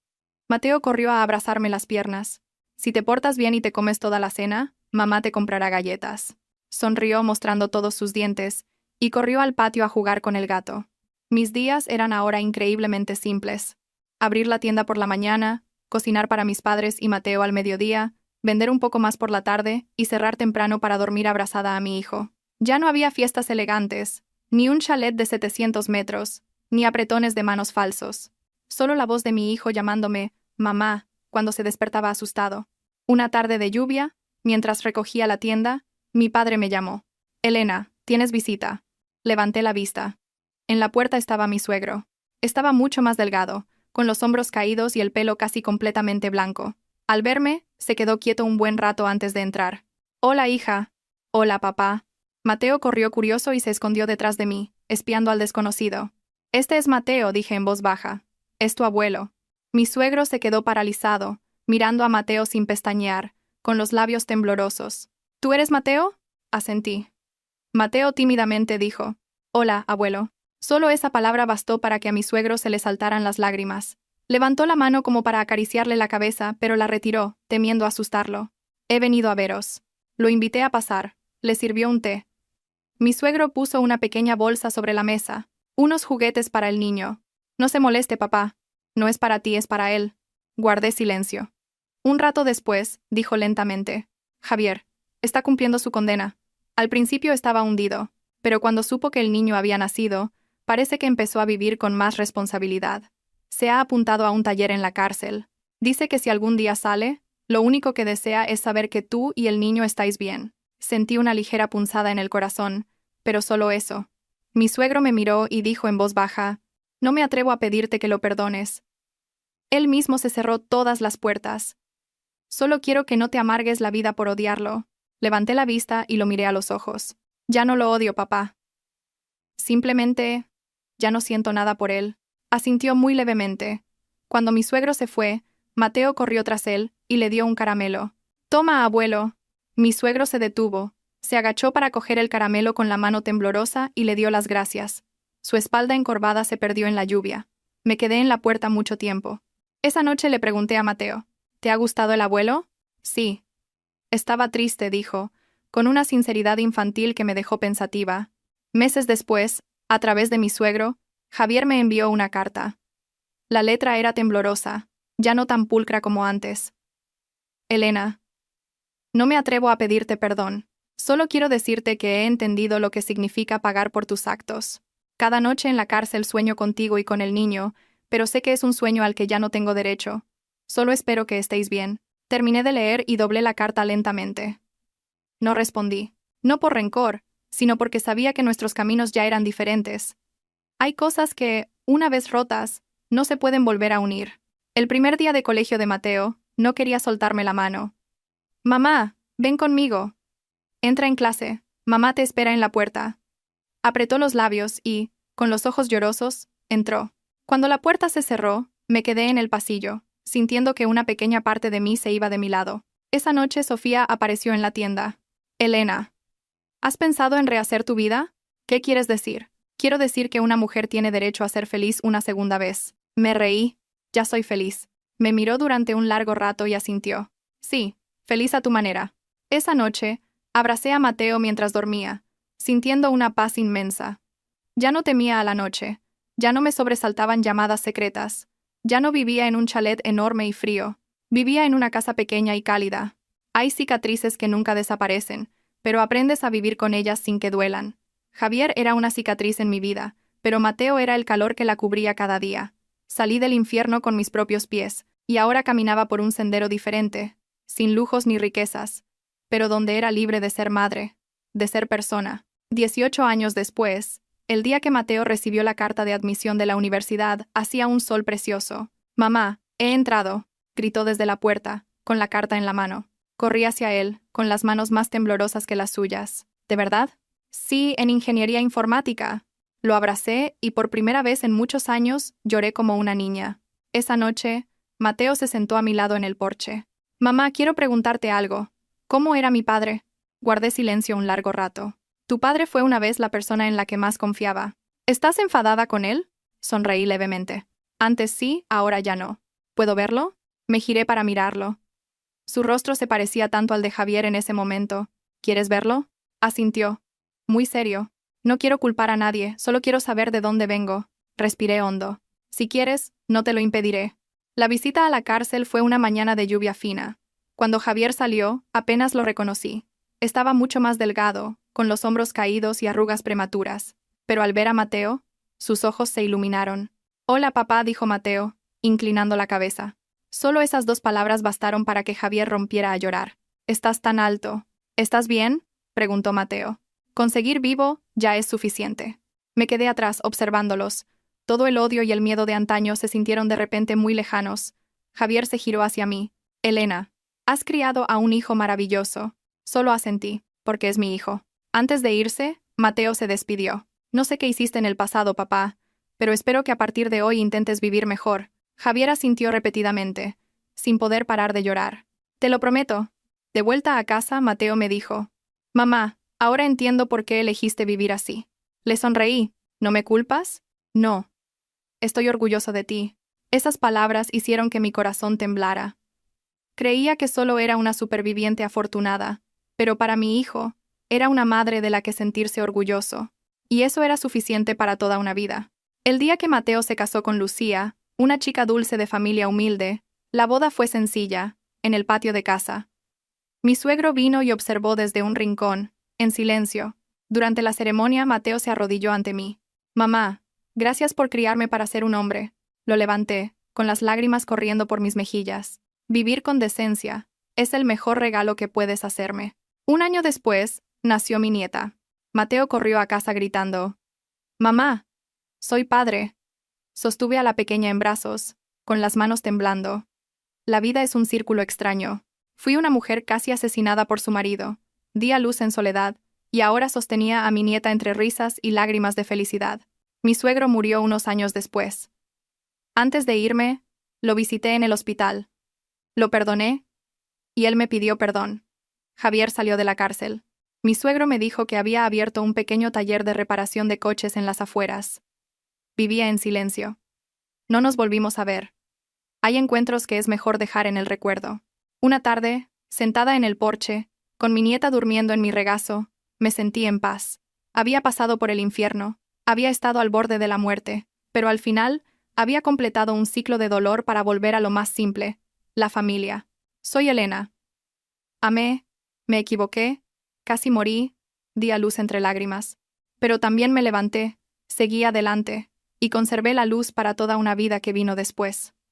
Mateo corrió a abrazarme las piernas. «Si te portas bien y te comes toda la cena, mamá te comprará galletas». Sonrió mostrando todos sus dientes, y corrió al patio a jugar con el gato. Mis días eran ahora increíblemente simples. Abrir la tienda por la mañana, cocinar para mis padres y Mateo al mediodía, vender un poco más por la tarde y cerrar temprano para dormir abrazada a mi hijo. Ya no había fiestas elegantes, ni un chalet de 700 metros, ni apretones de manos falsos. Solo la voz de mi hijo llamándome «mamá» cuando se despertaba asustado. Una tarde de lluvia, mientras recogía la tienda, mi padre me llamó. «Elena, tienes visita». Levanté la vista. En la puerta estaba mi suegro. Estaba mucho más delgado, con los hombros caídos y el pelo casi completamente blanco. Al verme, se quedó quieto un buen rato antes de entrar. «Hola, hija». «Hola, papá». Mateo corrió curioso y se escondió detrás de mí, espiando al desconocido. «Este es Mateo», dije en voz baja. «Es tu abuelo». Mi suegro se quedó paralizado, mirando a Mateo sin pestañear, con los labios temblorosos. «¿Tú eres Mateo?» Asentí. Mateo tímidamente dijo: «Hola, abuelo». Solo esa palabra bastó para que a mi suegro se le saltaran las lágrimas. Levantó la mano como para acariciarle la cabeza, pero la retiró, temiendo asustarlo. «He venido a veros». Lo invité a pasar. Le sirvió un té. Mi suegro puso una pequeña bolsa sobre la mesa. Unos juguetes para el niño. «No se moleste, papá. No es para ti, es para él». Guardé silencio. Un rato después, dijo lentamente: «Javier, está cumpliendo su condena». Al principio estaba hundido, pero cuando supo que el niño había nacido, parece que empezó a vivir con más responsabilidad. Se ha apuntado a un taller en la cárcel. Dice que si algún día sale, lo único que desea es saber que tú y el niño estáis bien. Sentí una ligera punzada en el corazón, pero solo eso. Mi suegro me miró y dijo en voz baja: «No me atrevo a pedirte que lo perdones». Él mismo se cerró todas las puertas. «Solo quiero que no te amargues la vida por odiarlo». Levanté la vista y lo miré a los ojos. «Ya no lo odio, papá. Simplemente, ya no siento nada por él». Asintió muy levemente. Cuando mi suegro se fue, Mateo corrió tras él y le dio un caramelo. «Toma, abuelo». Mi suegro se detuvo, se agachó para coger el caramelo con la mano temblorosa y le dio las gracias. Su espalda encorvada se perdió en la lluvia. Me quedé en la puerta mucho tiempo. Esa noche le pregunté a Mateo: «¿Te ha gustado el abuelo?» «Sí». Estaba triste, dijo, con una sinceridad infantil que me dejó pensativa. Meses después, a través de mi suegro, Javier me envió una carta. La letra era temblorosa, ya no tan pulcra como antes. «Elena, no me atrevo a pedirte perdón. Solo quiero decirte que he entendido lo que significa pagar por tus actos. Cada noche en la cárcel sueño contigo y con el niño, pero sé que es un sueño al que ya no tengo derecho. Solo espero que estéis bien». Terminé de leer y doblé la carta lentamente. No respondí. No por rencor, sino porque sabía que nuestros caminos ya eran diferentes. Hay cosas que, una vez rotas, no se pueden volver a unir. El primer día de colegio de Mateo, no quería soltarme la mano. «Mamá, ven conmigo». «Entra en clase. Mamá te espera en la puerta». Apretó los labios y, con los ojos llorosos, entró. Cuando la puerta se cerró, me quedé en el pasillo, sintiendo que una pequeña parte de mí se iba de mi lado. Esa noche Sofía apareció en la tienda. «Elena, ¿has pensado en rehacer tu vida?» «¿Qué quieres decir?» «Quiero decir que una mujer tiene derecho a ser feliz una segunda vez». Me reí. «Ya soy feliz». Me miró durante un largo rato y asintió. «Sí, feliz a tu manera». Esa noche, abracé a Mateo mientras dormía, sintiendo una paz inmensa. Ya no temía a la noche. Ya no me sobresaltaban llamadas secretas. Ya no vivía en un chalet enorme y frío. Vivía en una casa pequeña y cálida. Hay cicatrices que nunca desaparecen, pero aprendes a vivir con ellas sin que duelan. Javier era una cicatriz en mi vida, pero Mateo era el calor que la cubría cada día. Salí del infierno con mis propios pies, y ahora caminaba por un sendero diferente, sin lujos ni riquezas, pero donde era libre de ser madre, de ser persona. 18 años después, el día que Mateo recibió la carta de admisión de la universidad, hacía un sol precioso. «Mamá, he entrado», gritó desde la puerta, con la carta en la mano. Corrí hacia él, con las manos más temblorosas que las suyas. «¿De verdad?» «Sí, en ingeniería informática». Lo abracé y por primera vez en muchos años lloré como una niña. Esa noche, Mateo se sentó a mi lado en el porche. «Mamá, quiero preguntarte algo. ¿Cómo era mi padre?» Guardé silencio un largo rato. «Tu padre fue una vez la persona en la que más confiaba. ¿Estás enfadada con él?» Sonreí levemente. «Antes sí, ahora ya no. ¿Puedo verlo?» Me giré para mirarlo. Su rostro se parecía tanto al de Javier en ese momento. «¿Quieres verlo?» Asintió. Muy serio. «No quiero culpar a nadie, solo quiero saber de dónde vengo». Respiré hondo. «Si quieres, no te lo impediré». La visita a la cárcel fue una mañana de lluvia fina. Cuando Javier salió, apenas lo reconocí. Estaba mucho más delgado, con los hombros caídos y arrugas prematuras. Pero al ver a Mateo, sus ojos se iluminaron. «Hola, papá», dijo Mateo, inclinando la cabeza. Solo esas dos palabras bastaron para que Javier rompiera a llorar. «Estás tan alto». «¿Estás bien?», preguntó Mateo. «Conseguir vivo ya es suficiente». Me quedé atrás observándolos. Todo el odio y el miedo de antaño se sintieron de repente muy lejanos. Javier se giró hacia mí. «Elena, has criado a un hijo maravilloso». Solo asentí, porque es mi hijo. Antes de irse, Mateo se despidió. «No sé qué hiciste en el pasado, papá, pero espero que a partir de hoy intentes vivir mejor». Javier asintió repetidamente, sin poder parar de llorar. «Te lo prometo». De vuelta a casa, Mateo me dijo: «Mamá, ahora entiendo por qué elegiste vivir así». Le sonreí. «¿No me culpas?» «No. Estoy orgulloso de ti». Esas palabras hicieron que mi corazón temblara. Creía que solo era una superviviente afortunada, pero para mi hijo, era una madre de la que sentirse orgulloso. Y eso era suficiente para toda una vida. El día que Mateo se casó con Lucía, una chica dulce de familia humilde, la boda fue sencilla, en el patio de casa. Mi suegro vino y observó desde un rincón, en silencio. Durante la ceremonia, Mateo se arrodilló ante mí. «Mamá, gracias por criarme para ser un hombre». Lo levanté, con las lágrimas corriendo por mis mejillas. «Vivir con decencia es el mejor regalo que puedes hacerme». Un año después, nació mi nieta. Mateo corrió a casa gritando: «Mamá, soy padre». Sostuve a la pequeña en brazos, con las manos temblando. La vida es un círculo extraño. Fui una mujer casi asesinada por su marido. Di a luz en soledad, y ahora sostenía a mi nieta entre risas y lágrimas de felicidad. Mi suegro murió unos años después. Antes de irme, lo visité en el hospital. Lo perdoné, y él me pidió perdón. Javier salió de la cárcel. Mi suegro me dijo que había abierto un pequeño taller de reparación de coches en las afueras. Vivía en silencio. No nos volvimos a ver. Hay encuentros que es mejor dejar en el recuerdo. Una tarde, sentada en el porche, con mi nieta durmiendo en mi regazo, me sentí en paz. Había pasado por el infierno, había estado al borde de la muerte, pero al final, había completado un ciclo de dolor para volver a lo más simple, la familia. Soy Elena. Amé, me equivoqué, casi morí, di a luz entre lágrimas. Pero también me levanté, seguí adelante, y conservé la luz para toda una vida que vino después.